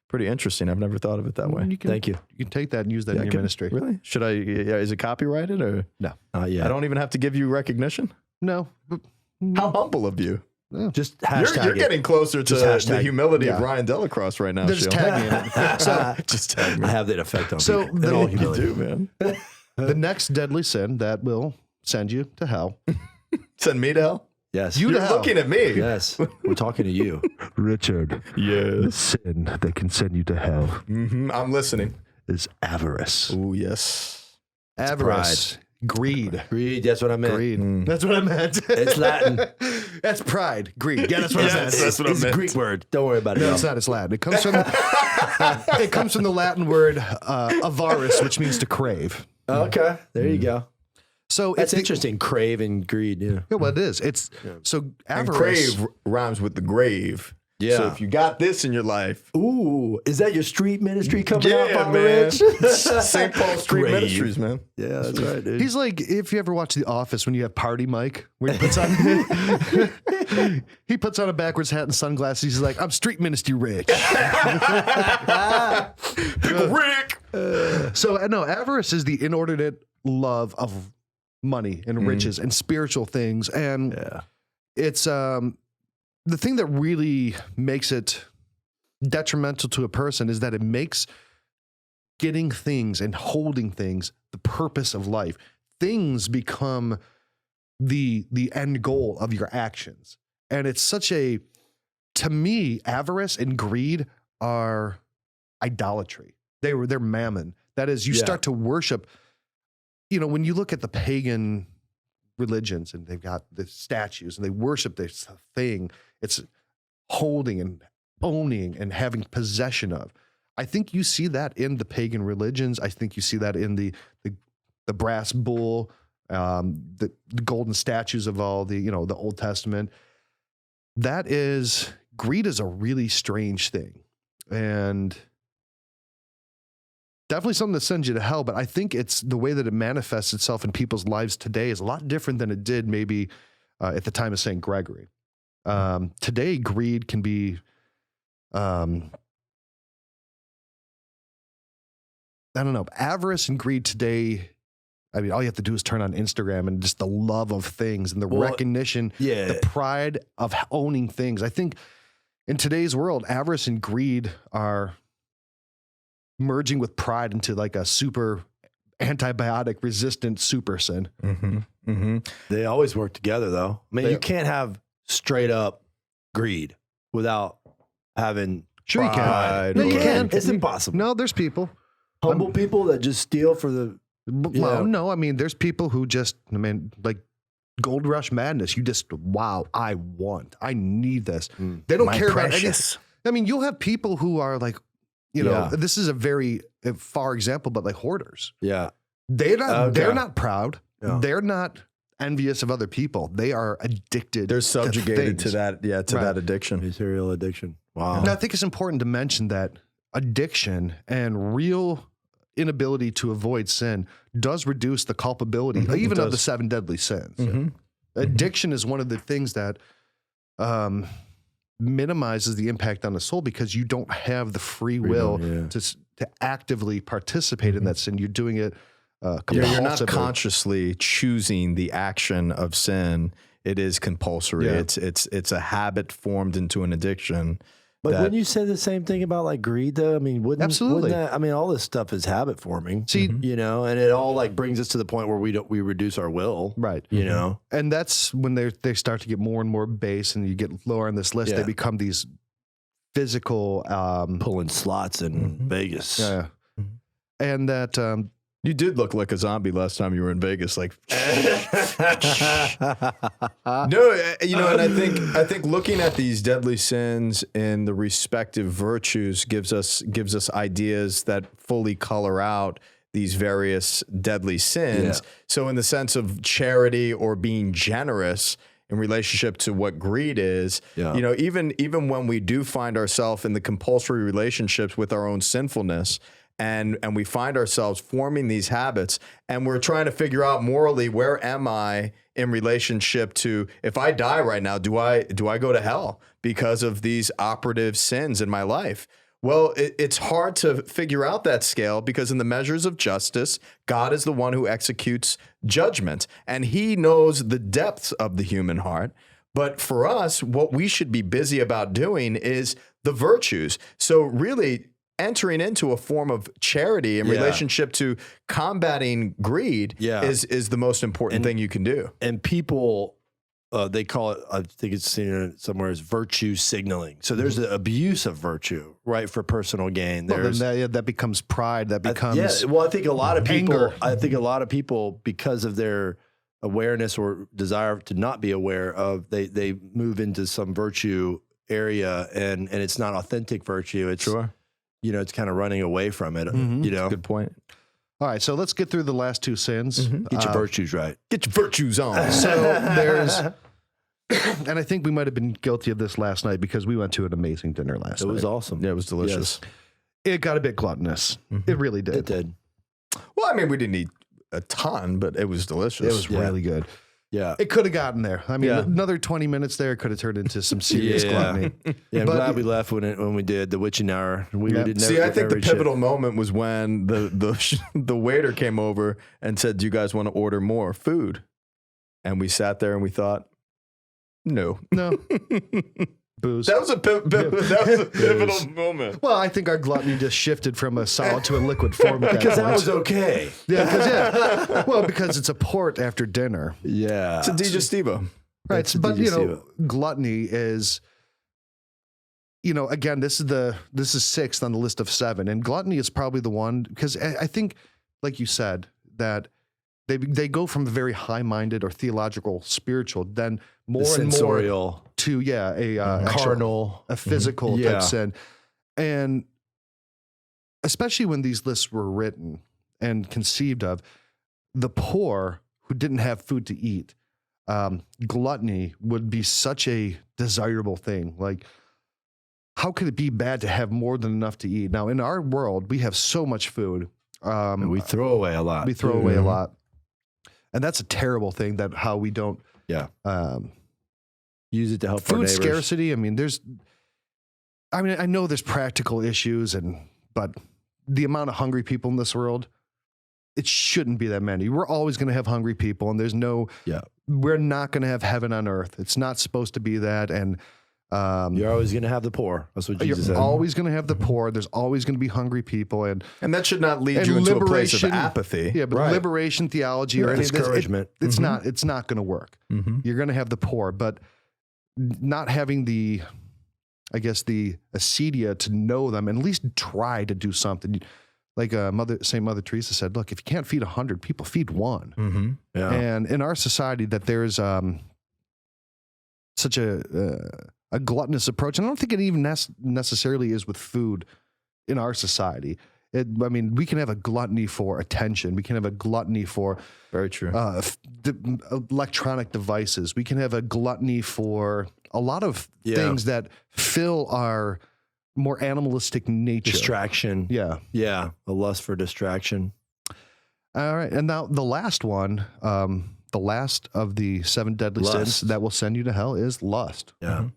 pretty interesting. I've never thought of it that way. Thank you. You can take that and use that in your ministry. Really? Should I? Is it copyrighted or? No. Yeah. I don't even have to give you recognition. No. But, How humble of you! Just hashtag You're it. getting closer to Just the hashtag- humility of Ryan Delacroix right now. they're just Sheil. tagging it. So Just tag me. I have that effect on So people. the- In all you You humility. do, man. the next deadly sin that will send you to hell. Send me to hell. Yes. You- You're to hell. looking at me. Yes. We're talking to you. Richard, Yes. sin that can send you to hell I'm listening. is avarice. Oh yes. Avarice. Greed. Greed. That's what I meant. Greed. That's what I meant. It's Latin. That's pride. Greed. Yeah, that's what I meant. That's what I It's a meant. Greek word. Don't worry about it. No, it's not. It's Latin. It comes from the Latin word avarice, which means to crave. Okay. There you go. So That's it's interesting. Crave and greed. Yeah. Yeah, well, it is. It's so And avarice. crave rhymes with the grave. Yeah. So if you got this in your life, Ooh, is that your street ministry coming out, yeah, Papa man. Rich? St. Paul Street Grave. Ministries, man. Yeah, that's right, dude. He's like, if you ever watch The Office when you have Party Mike, where he puts on he puts on a backwards hat and sunglasses. He's like, I'm street ministry rich. Rick. So no, avarice is the inordinate love of money and riches and spiritual things, and it's the thing that really makes it detrimental to a person is that it makes getting things and holding things the purpose of life. Things become the end goal of your actions, and it's such a, to me, avarice and greed are idolatry. They're mammon. That is, you start to worship. When you look at the pagan religions and they've got the statues and they worship this thing, it's holding and owning and having possession of. I think you see that in the pagan religions. I think you see that in the brass bull, the golden statues of all the Old Testament. Greed is a really strange thing, and definitely something that sends you to hell. But I think it's the way that it manifests itself in people's lives today is a lot different than it did maybe at the time of St. Gregory. Today, greed can be, I don't know, avarice and greed today. I mean, all you have to do is turn on Instagram and just the love of things and the recognition, the pride of owning things. I think in today's world, avarice and greed are merging with pride into like a super antibiotic resistant super sin. They always work together, though. I mean, you can't have straight up greed without having Sure you can. pride. No, you can. It's impossible. No, there's people. Humble people that just steal for the Well, no, I mean, there's people who just, I mean, like Gold Rush Madness. You just, wow, I need this. They don't care about anything. I mean, you'll have people who are like, you know, this is a very far example, but like hoarders. Yeah. They're not proud. Yeah. They're not envious of other people. They are addicted. They're subjugated to that. Yeah. To that addiction. Material addiction. Wow. And I think it's important to mention that addiction and real inability to avoid sin does reduce the culpability, even of the 7 deadly sins. Addiction is one of the things that minimizes the impact on the soul because you don't have the free will to actively participate in that sin. You're doing it compulsively. You're not consciously choosing the action of sin. It is compulsory. Yeah. It's a habit formed into an addiction. But wouldn't you say the same thing about like greed though? I mean, absolutely. Wouldn't that, I mean, all this stuff is habit forming. See, you know, and it all like brings us to the point where we reduce our will. Right. You know, and that's when they start to get more and more base, and you get lower on this list. They become these physical pulling slots in Vegas. Yeah. And that you did look like a zombie last time you were in Vegas. Like, no, you know, and I think looking at these deadly sins and the respective virtues gives us ideas that fully color out these various deadly sins. Yeah. So in the sense of charity or being generous in relationship to what greed is, you know, even when we do find ourselves in the compulsory relationships with our own sinfulness, and we find ourselves forming these habits, and we're trying to figure out morally, where am I in relationship to, if I die right now, do I go to hell because of these operative sins in my life? Well, it's hard to figure out that scale because in the measures of justice, God is the one who executes judgment, and he knows the depths of the human heart. But for us, what we should be busy about doing is the virtues. So really, entering into a form of charity in relationship to combating greed is the most important thing you can do. And people, they call it, I think it's seen somewhere as virtue signaling. So there's an abuse of virtue, right, for personal gain. Well, then that becomes pride. That becomes well, I think a lot of people, anger. I think a lot of people, because of their awareness or desire to not be aware of, they move into some virtue area, and it's not authentic virtue. It's you know, it's kind of running away from it. You know, good point. All right, so let's get through the last 2 sins. Get your virtues right. Get your virtues on. So there's, and I think we might have been guilty of this last night because we went to an amazing dinner last night. It was awesome. Yeah, it was delicious. Yes. It got a bit gluttonous. It really did. It did. Well, I mean, we didn't eat a ton, but it was delicious. It was really good. Yeah. It could have gotten there. I mean, another 20 minutes there could have turned into some serious gluttony. Yeah, I'm glad we left when we did the witching hour. We did See, I think the pivotal moment was when the waiter came over and said, "Do you guys want to order more food?" And we sat there and we thought, no. Booze. That was a pivotal moment. Well, I think our gluttony just shifted from a solid to a liquid form. Because that was okay. Yeah, well, because it's a port after dinner. Yeah. It's a digestivo. Right. But, you know, gluttony is, you know, again, this is 6th on the list of 7. And gluttony is probably the one, because I think, like you said, that they go from a very high-minded or theological, spiritual, then more and more to a carnal, a physical type sin, and especially when these lists were written and conceived of, the poor who didn't have food to eat, gluttony would be such a desirable thing. Like, how could it be bad to have more than enough to eat? Now, in our world, we have so much food. And we throw away a lot. We throw away a lot. And that's a terrible thing, that how we don't use it to help food our neighbors. Scarcity. I mean, I know there's practical issues, but the amount of hungry people in this world, it shouldn't be that many. We're always going to have hungry people, and we're not going to have heaven on earth. It's not supposed to be that. And you're always going to have the poor. That's what Jesus said. You're always going to have the poor. There's always going to be hungry people, and that should not lead you into a place of apathy. Yeah, but liberation theology or any discouragement, it's not going to work. You're going to have the poor, but not having the acedia to know them and at least try to do something. like Saint Mother Teresa said, look, if you can't feed 100 people, feed one. Mm-hmm. Yeah. And in our society, that there's such a gluttonous approach, and I don't think it even necessarily is with food in our society. I mean, we can have a gluttony for attention. We can have a gluttony for Very true. electronic devices. We can have a gluttony for a lot of things that fill our more animalistic nature. Distraction. Yeah. Yeah. A lust for distraction. All right. And now the last one, the last of the 7 deadly sins that will send you to hell is lust. Yeah.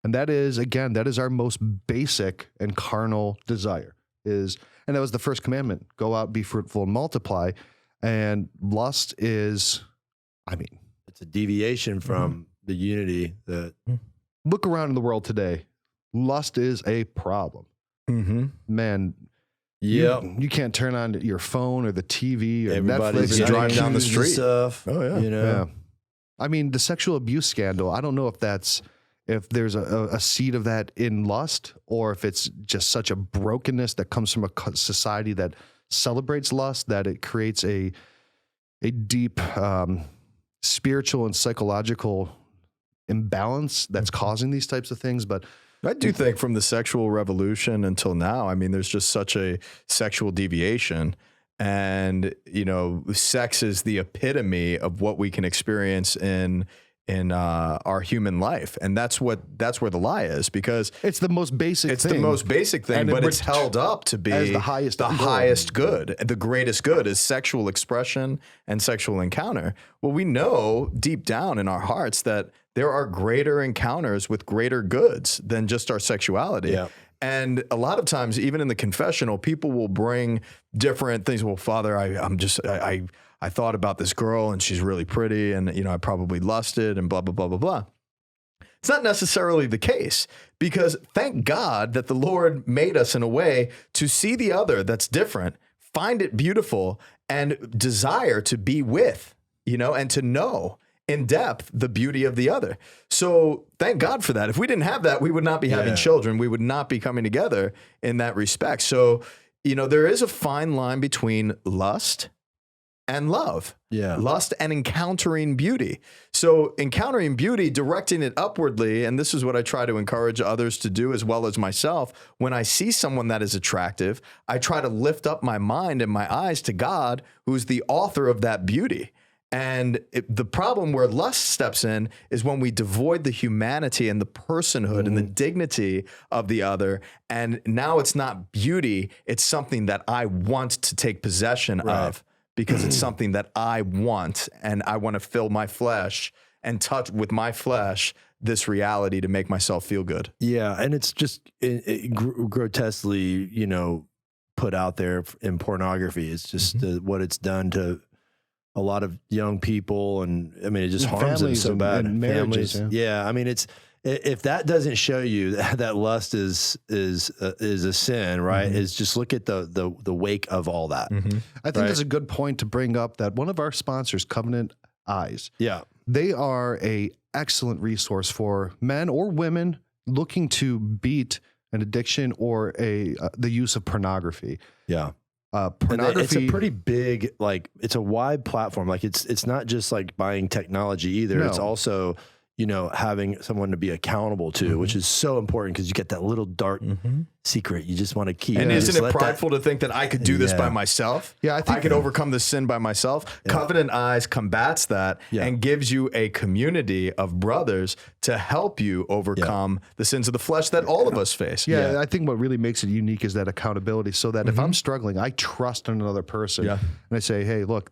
And that is, again, that is our most basic and carnal desire and that was the first commandment, go out, be fruitful and multiply. And lust is, I mean, it's a deviation from the unity that. Look around in the world today. Lust is a problem. Mm-hmm. Man, Yeah. you can't turn on your phone or the TV or Everybody's Netflix. getting driving down the accused and street. Stuff. Oh, yeah. You know. Yeah. I mean, the sexual abuse scandal, I don't know if there's a seed of that in lust, or if it's just such a brokenness that comes from a society that celebrates lust, that it creates a deep spiritual and psychological imbalance that's causing these types of things. But I do think from the sexual revolution until now, I mean, there's just such a sexual deviation. And, sex is the epitome of what we can experience in our human life. And that's where the lie is, because it's the most basic thing. the most basic thing, but it's held up to be as the highest good. The greatest good is sexual expression and sexual encounter. Well, we know deep down in our hearts that there are greater encounters with greater goods than just our sexuality. Yeah. And a lot of times, even in the confessional, people will bring different things. Well, Father, I thought about this girl and she's really pretty, and I probably lusted and blah, blah, blah, blah, blah. It's not necessarily the case, because thank God that the Lord made us in a way to see the other that's different, find it beautiful, and desire to be with, and to know in depth the beauty of the other. So thank God for that. If we didn't have that, we would not be having children. We would not be coming together in that respect. So, there is a fine line between lust and love. Yeah. Lust and encountering beauty. So encountering beauty, directing it upwardly, and this is what I try to encourage others to do as well as myself. When I see someone that is attractive, I try to lift up my mind and my eyes to God, who's the author of that beauty. And the problem where lust steps in is when we devoid the humanity and the personhood and the dignity of the other. And now it's not beauty, it's something that I want to take possession of, because it's something that I want, and I want to fill my flesh and touch with my flesh this reality to make myself feel good. Yeah. And it's just grotesquely, put out there in pornography. It's just what it's done to a lot of young people, and I mean, it just harms them so bad. And marriages, families. Yeah. I mean, if that doesn't show you that lust is a sin, right? Is just look at the wake of all that. I think that's a good point to bring up, that one of our sponsors, Covenant Eyes, Yeah. they are a excellent resource for men or women looking to beat an addiction or the use of pornography. Yeah. Pornography. It's a pretty big, it's a wide platform. Like it's not just like buying technology either. No. It's also, having someone to be accountable to, which is so important, because you get that little dark secret you just want to keep. And Just isn't it let prideful to think that I could do this by myself? Yeah, I think- I could overcome this sin by myself. Covenant Eyes combats that and gives you a community of brothers to help you overcome the sins of the flesh that all of us face. Yeah, I think what really makes it unique is that accountability, so that if I'm struggling, I trust in another person. Yeah. And I say, hey, look,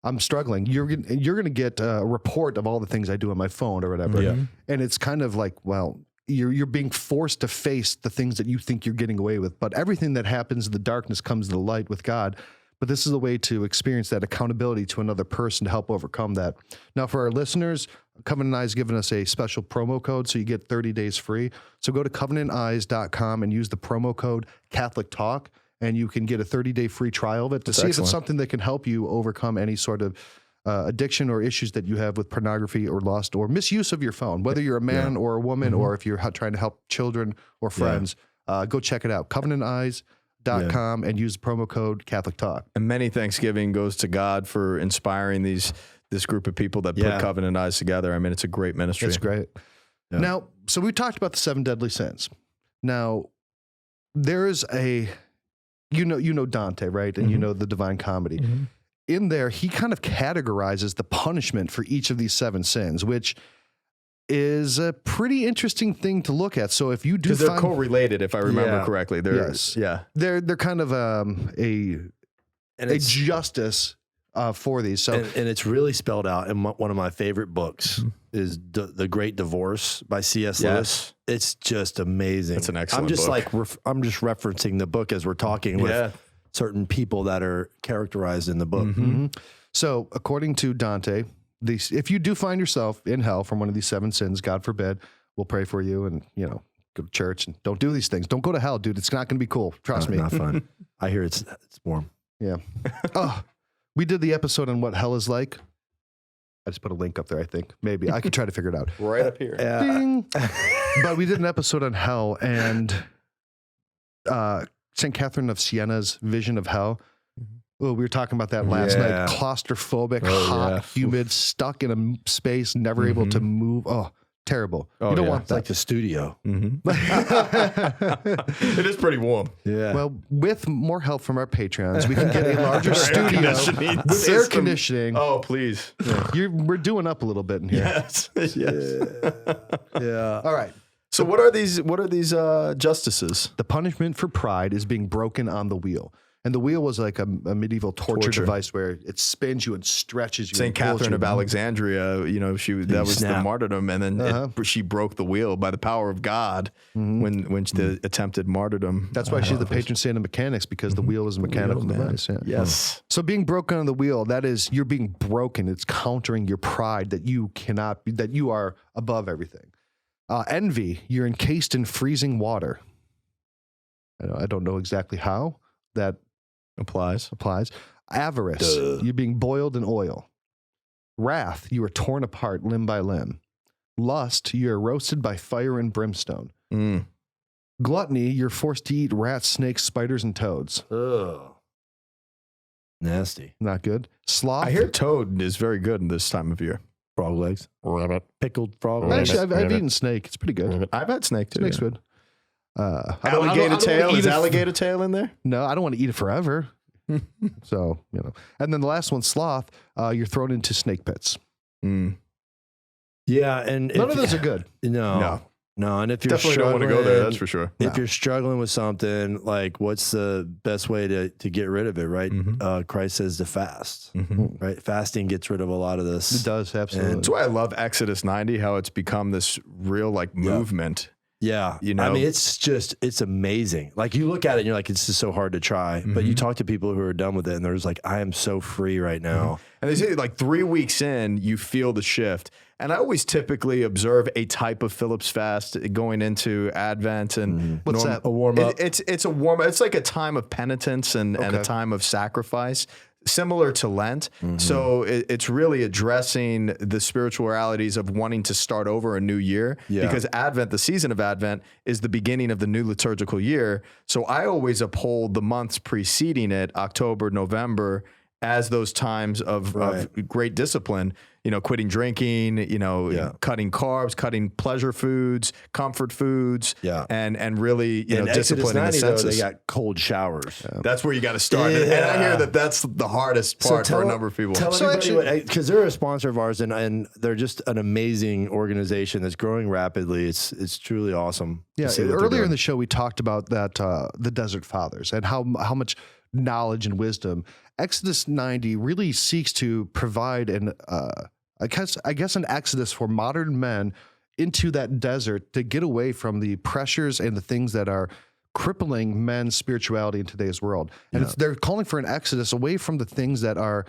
I'm struggling. You're going to get a report of all the things I do on my phone or whatever. Yeah. And it's kind of like, well, you're being forced to face the things that you think you're getting away with. But everything that happens in the darkness comes to the light with God. But this is a way to experience that accountability to another person to help overcome that. Now, for our listeners, Covenant Eyes given us a special promo code, so you get 30 days free. So go to covenanteyes.com and use the promo code Catholic Talk, and you can get a 30-day free trial of it to see if it's something that can help you overcome any sort of addiction or issues that you have with pornography or lust or misuse of your phone, whether you're a man or a woman, or if you're trying to help children or friends. Go check it out. Covenanteyes.com. CatholicTalk.com and use the promo code Catholic Talk. And many thanksgiving goes to God for inspiring this group of people that put Covenant Eyes together. I mean, it's a great ministry. It's great. Yeah. Now, so we talked about the 7 deadly sins. Now, there is you know Dante, right? And you know the Divine Comedy. In there, he kind of categorizes the punishment for each of these 7 sins, which is a pretty interesting thing to look at. So if you do, because they're correlated, if I remember correctly. Yes. They're kind of a justice for these. So and it's really spelled out in one of my favorite books is The Great Divorce by C.S. Lewis. It's just amazing. It's an excellent book. I'm just referencing the book as we're talking with certain people that are characterized in the book. So according to Dante, if you do find yourself in hell from one of these 7 sins, God forbid, we'll pray for you and, go to church and don't do these things. Don't go to hell, dude. It's not going to be cool. Trust me. Not fun. I hear it's warm. Yeah. We did the episode on what hell is like. I just put a link up there, I think. Maybe. I could try to figure it out. Right up here. Ding. But we did an episode on hell and St. Catherine of Siena's vision of hell. Well, we were talking about that last night. Claustrophobic, hot, humid, stuck in a space, never able to move. Oh, terrible. You don't want It's that. like the studio. It is pretty warm. Yeah. Well, with more help from our Patrons, we can get a larger studio with air conditioning. Oh, please. We're doing up a little bit in here. Yes. Yeah. All right. So what are these justices? The punishment for pride is being broken on the wheel. And the wheel was like a medieval torture device where it spins you and stretches you. St. Catherine of Alexandria, that was the martyrdom, and then she broke the wheel by the power of God when the attempted martyrdom. That's why she's the patron saint of mechanics, because the wheel is a mechanical device. Yeah. Yes. So being broken on the wheel, that is, you're being broken. It's countering your pride that you cannot be, that you are above everything. Envy, you're encased in freezing water. I don't know exactly how that applies. Avarice, you're being boiled in oil. Wrath, you are torn apart limb by limb. Lust, you're roasted by fire and brimstone. Gluttony, you're forced to eat rats, snakes, spiders, and toads. Ugh. Nasty. Not good. Sloth. I hear toad is very good in this time of year. Frog legs. Rabbit. Pickled frog legs. Actually, I've eaten snake. It's pretty good. I've had snake too. Snake's good. Alligator tail. Is alligator tail in there? No, I don't want to eat it forever. So, And then the last one, sloth, you're thrown into snake pits. Yeah, and None of those are good. No. And if you're Definitely don't want to go there, that's for sure. If you're struggling with something, like what's the best way to get rid of it, right? Christ says to fast, right? Fasting gets rid of a lot of this. It does, absolutely. That's why I love Exodus 90, how it's become this real movement. Yeah. I mean, it's amazing. Like you look at it and you're like, it's just so hard to try. But you talk to people who are done with it and they're just like, I am so free right now. And they say like 3 weeks in, you feel the shift. And I always typically observe a type of Phillips fast going into Advent and what's that? A warm up. It's a warm up. It's like a time of penitence and a time of sacrifice, similar to Lent. So it's really addressing the spiritual realities of wanting to start over a new year, because Advent, the season of Advent, is the beginning of the new liturgical year. So I always uphold the months preceding it, October, November, as those times of great discipline, quitting drinking, cutting carbs, cutting pleasure foods, comfort foods, and really, disciplining the senses. They got cold showers. That's where you got to start. And I hear that's the hardest part for a number of people. Tell everybody, because they're a sponsor of ours and they're just an amazing organization that's growing rapidly. It's truly awesome. Yeah. Earlier in the show, we talked about that, the Desert Fathers and how much knowledge and wisdom. Exodus 90 really seeks to provide I guess an exodus for modern men into that desert to get away from the pressures and the things that are crippling men's spirituality in today's world. And they're calling for an exodus away from the things that are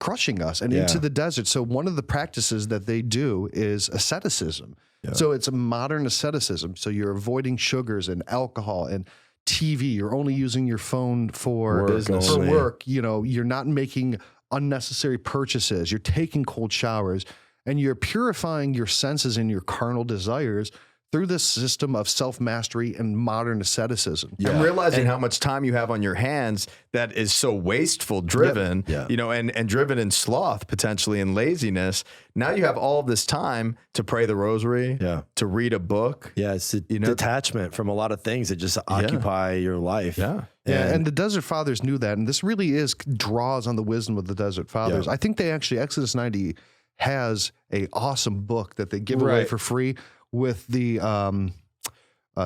crushing us and into the desert. So one of the practices that they do is asceticism. So it's a modern asceticism. So you're avoiding sugars and alcohol and TV. You're only using your phone for work. You're not making unnecessary purchases. You're taking cold showers and you're purifying your senses and your carnal desires through this system of self-mastery and modern asceticism. And realizing how much time you have on your hands that is so wasteful, driven, you know, and driven in sloth, potentially in laziness. Now you have all of this time to pray the rosary, to read a book. Yeah, it's a detachment from a lot of things that just occupy your life. And the Desert Fathers knew that, and this really draws on the wisdom of the Desert Fathers. I think they actually, Exodus 90 has a awesome book that they give away for free with the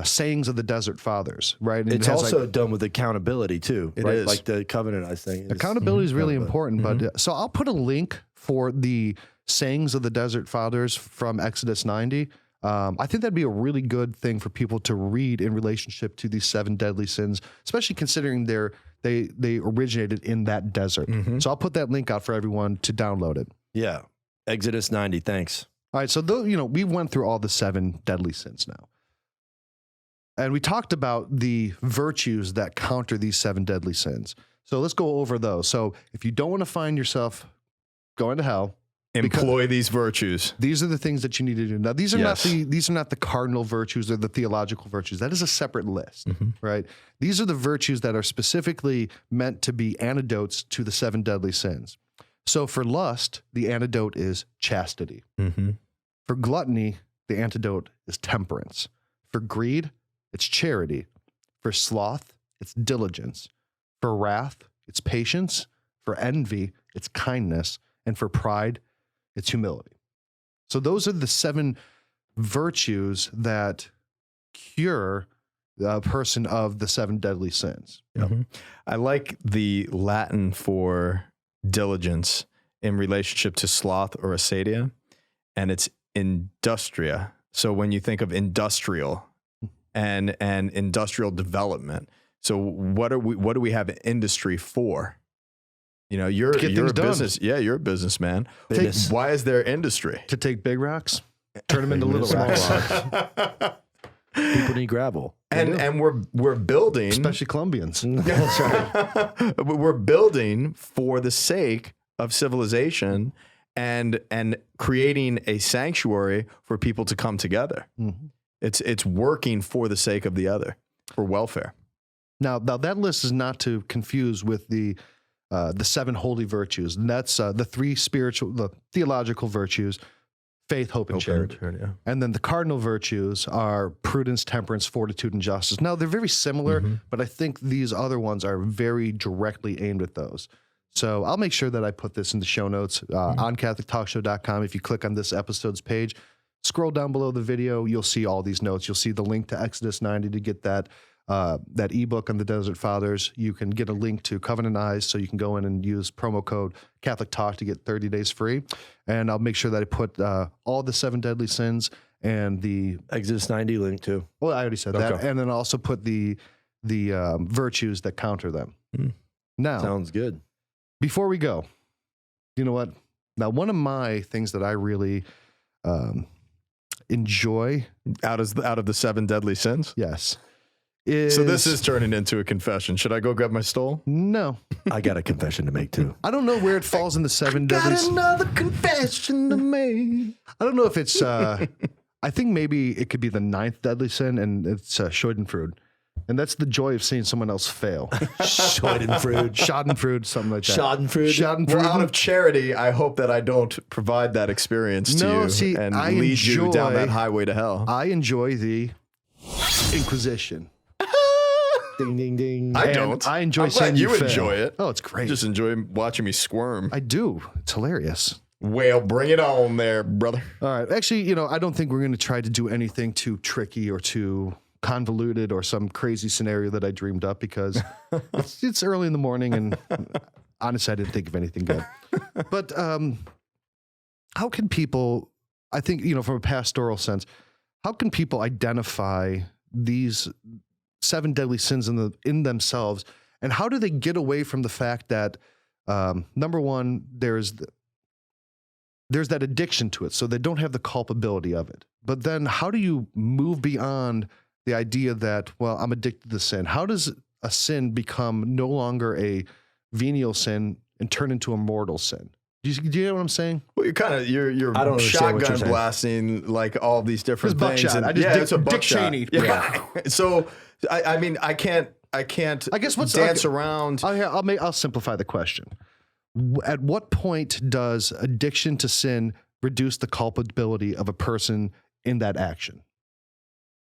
sayings of the Desert Fathers, right? And it's also done with accountability too, right? Is. Like the covenant, I think. Accountability is really important, but so I'll put a link for the sayings of the Desert Fathers from Exodus 90. I think that'd be a really good thing for people to read in relationship to these 7 deadly sins, especially considering they originated in that desert. So I'll put that link out for everyone to download it. Yeah. Exodus 90. Thanks. All right. So, we went through all the 7 deadly sins now. And we talked about the virtues that counter these 7 deadly sins. So let's go over those. So if you don't want to find yourself going to hell, employ these virtues. These are the things that you need to do. Now, these are not the cardinal virtues or the theological virtues. That is a separate list, right? These are the virtues that are specifically meant to be antidotes to the 7 deadly sins. So for lust, the antidote is chastity. For gluttony, the antidote is temperance. For greed, it's charity. For sloth, it's diligence. For wrath, it's patience. For envy, it's kindness. And for pride, it's humility. So those are the 7 virtues that cure the person of the 7 deadly sins. I like the Latin for diligence in relationship to sloth or acedia, and it's industria. So when you think of industrial and industrial development, so what do we have industry for? You know, you're a business. Yeah, you're a businessman. Why is there industry? To take big rocks, turn them into little rocks. People need gravel. And we're building, especially Colombians. That's right. We're building for the sake of civilization and creating a sanctuary for people to come together. It's working for the sake of the other, for welfare. Now that list is not to confuse with the 7 holy virtues, and that's the theological virtues: faith, hope, and charity. And then the cardinal virtues are prudence, temperance, fortitude, and justice. Now, they're very similar, but I think these other ones are very directly aimed at those. So I'll make sure that I put this in the show notes on CatholicTalkShow.com. If you click on this episode's page, scroll down below the video, you'll see all these notes. You'll see the link to Exodus 90 to get that ebook on the Desert Fathers. You can get a link to Covenant Eyes, so you can go in and use promo code Catholic Talk to get 30 days free. And I'll make sure that I put all the 7 deadly sins and the Exodus 90 link too. Well, I already said that, and then also put the virtues that counter them. Now, sounds good. Before we go, you know what? Now, one of my things that I really enjoy out of the 7 deadly sins, yes. So this is turning into a confession. Should I go grab my stole? No. I got a confession to make too. I don't know where it falls in the 7 deadly sins. Another confession to make. I don't know if it's, I think maybe it could be the 9th deadly sin, and it's Schadenfreude. And that's the joy of seeing someone else fail. Schadenfreude, something like that. Schadenfreude. Well, out of charity, I hope that I don't provide that experience to you and lead you down that highway to hell. I enjoy the Inquisition. Ding, ding, ding. I don't. I enjoy I'm seeing glad you fail. enjoy it. Oh, it's great. Just enjoy watching me squirm. I do. It's hilarious. Well, bring it on there, brother. All right. Actually, I don't think we're going to try to do anything too tricky or too convoluted or some crazy scenario that I dreamed up, because it's early in the morning and honestly, I didn't think of anything good. But how can people, I think, from a pastoral sense, how can people identify these 7 deadly sins in themselves, and how do they get away from the fact that number one, there's that addiction to it, so they don't have the culpability of it. But then how do you move beyond the idea that, well, I'm addicted to sin? How does a sin become no longer a venial sin and turn into a mortal sin? Do you get what I'm saying? Well, you're I don't understand what you're shotgun saying. blasting like all these different It's things. buckshot. And, I just yeah, Dick- it's a Dick buckshot. Cheney. Yeah. So I mean, I can't I guess what's dance around. I'll simplify the question. At what point does addiction to sin reduce the culpability of a person in that action?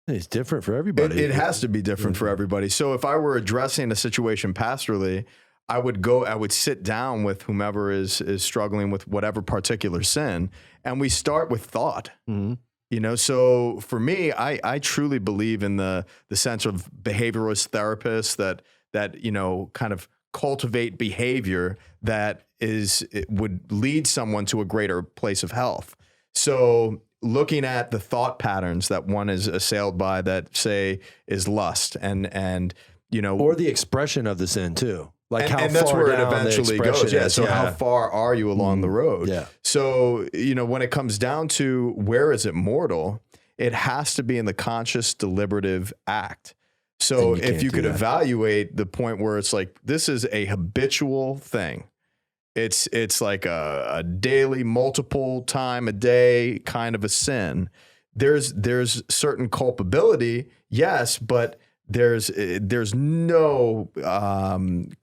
It's different for everybody. It has to be different for everybody. So if I were addressing a situation pastorally, I would sit down with whomever is struggling with whatever particular sin, and we start with thought. Mm-hmm. You know, so for me, I truly believe in the sense of behaviorist therapists that you know kind of cultivate behavior that it would lead someone to a greater place of health. So looking at the thought patterns that one is assailed by, that say is lust, and you know, or the expression of the sin too. Like how and that's far where it down the eventually expression goes. Yeah. is. So how far are you along the road? Yeah. So, you know, when it comes down to where is it mortal, it has to be in the conscious deliberative act. So And you if can't you do could that. evaluate the point where it's like, this is a habitual thing. It's like a daily, multiple time a day kind of a sin. There's certain culpability. Yes. But there's no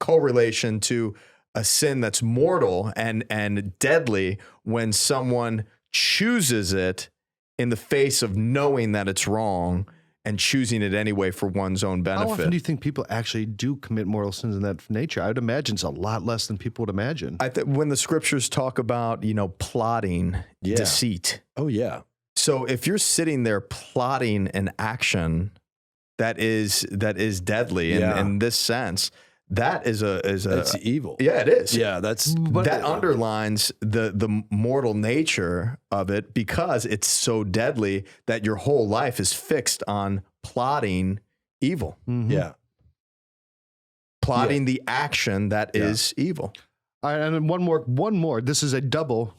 correlation to a sin that's mortal and deadly when someone chooses it in the face of knowing that it's wrong and choosing it anyway for one's own benefit. How often do you think people actually do commit mortal sins in that nature? I would imagine it's a lot less than people would imagine. I think when the scriptures talk about, you know, plotting Yeah. deceit. Oh yeah. So if you're sitting there plotting an action that is deadly Yeah. in this sense, that is It's evil. yeah, it is. Yeah, that's That underlines the mortal nature of it because it's so deadly that your whole life is fixed on plotting evil, Mhm. yeah. plotting the action that is evil. All right, and then one more. This is a double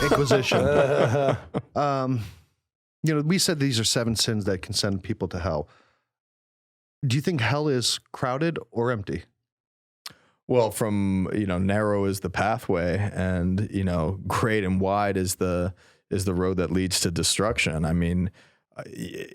inquisition. You know, we said these are 7 sins that can send people to hell. Do you think hell is crowded or empty? Well, from, you know, narrow is the pathway and, you know, great and wide is the road that leads to destruction. I mean,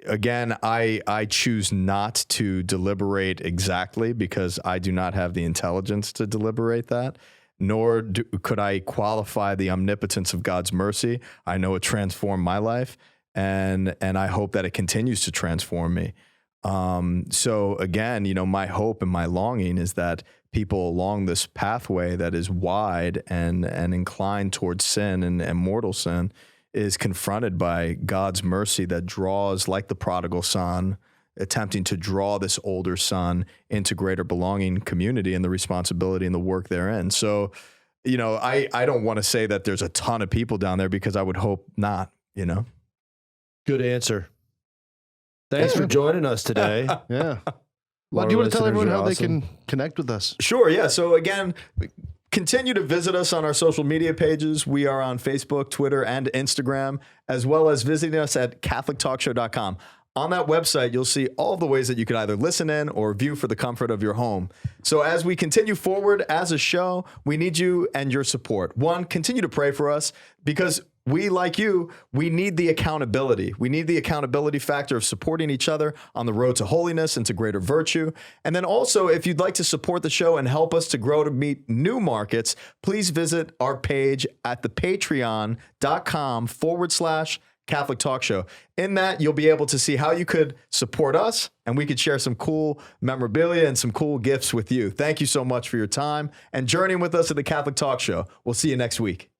again, I choose not to deliberate exactly because I do not have the intelligence to deliberate that, nor could I qualify the omnipotence of God's mercy. I know it transformed my life, and I hope that it continues to transform me. So again, you know, my hope and my longing is that people along this pathway that is wide and inclined towards sin and mortal sin is confronted by God's mercy that draws, like the prodigal son, attempting to draw this older son into greater belonging, community, and the responsibility and the work therein. So, you know, I don't want to say that there's a ton of people down there because I would hope not, you know. Good answer. Thanks for joining us today. Yeah. Well, Well, do you want to tell listeners everyone are how they awesome. can connect with us? Sure. Yeah. So again, continue to visit us on our social media pages. We are on Facebook, Twitter, and Instagram, as well as visiting us at CatholicTalkShow.com. On that website, you'll see all the ways that you can either listen in or view for the comfort of your home. So as we continue forward as a show, we need you and your support. One, continue to pray for us because we, like you, we need the accountability. We need the accountability factor of supporting each other on the road to holiness and to greater virtue. And then also, if you'd like to support the show and help us to grow to meet new markets, please visit our page at the patreon.com/Catholic Talk Show. In that, you'll be able to see how you could support us and we could share some cool memorabilia and some cool gifts with you. Thank you so much for your time and journeying with us at the Catholic Talk Show. We'll see you next week.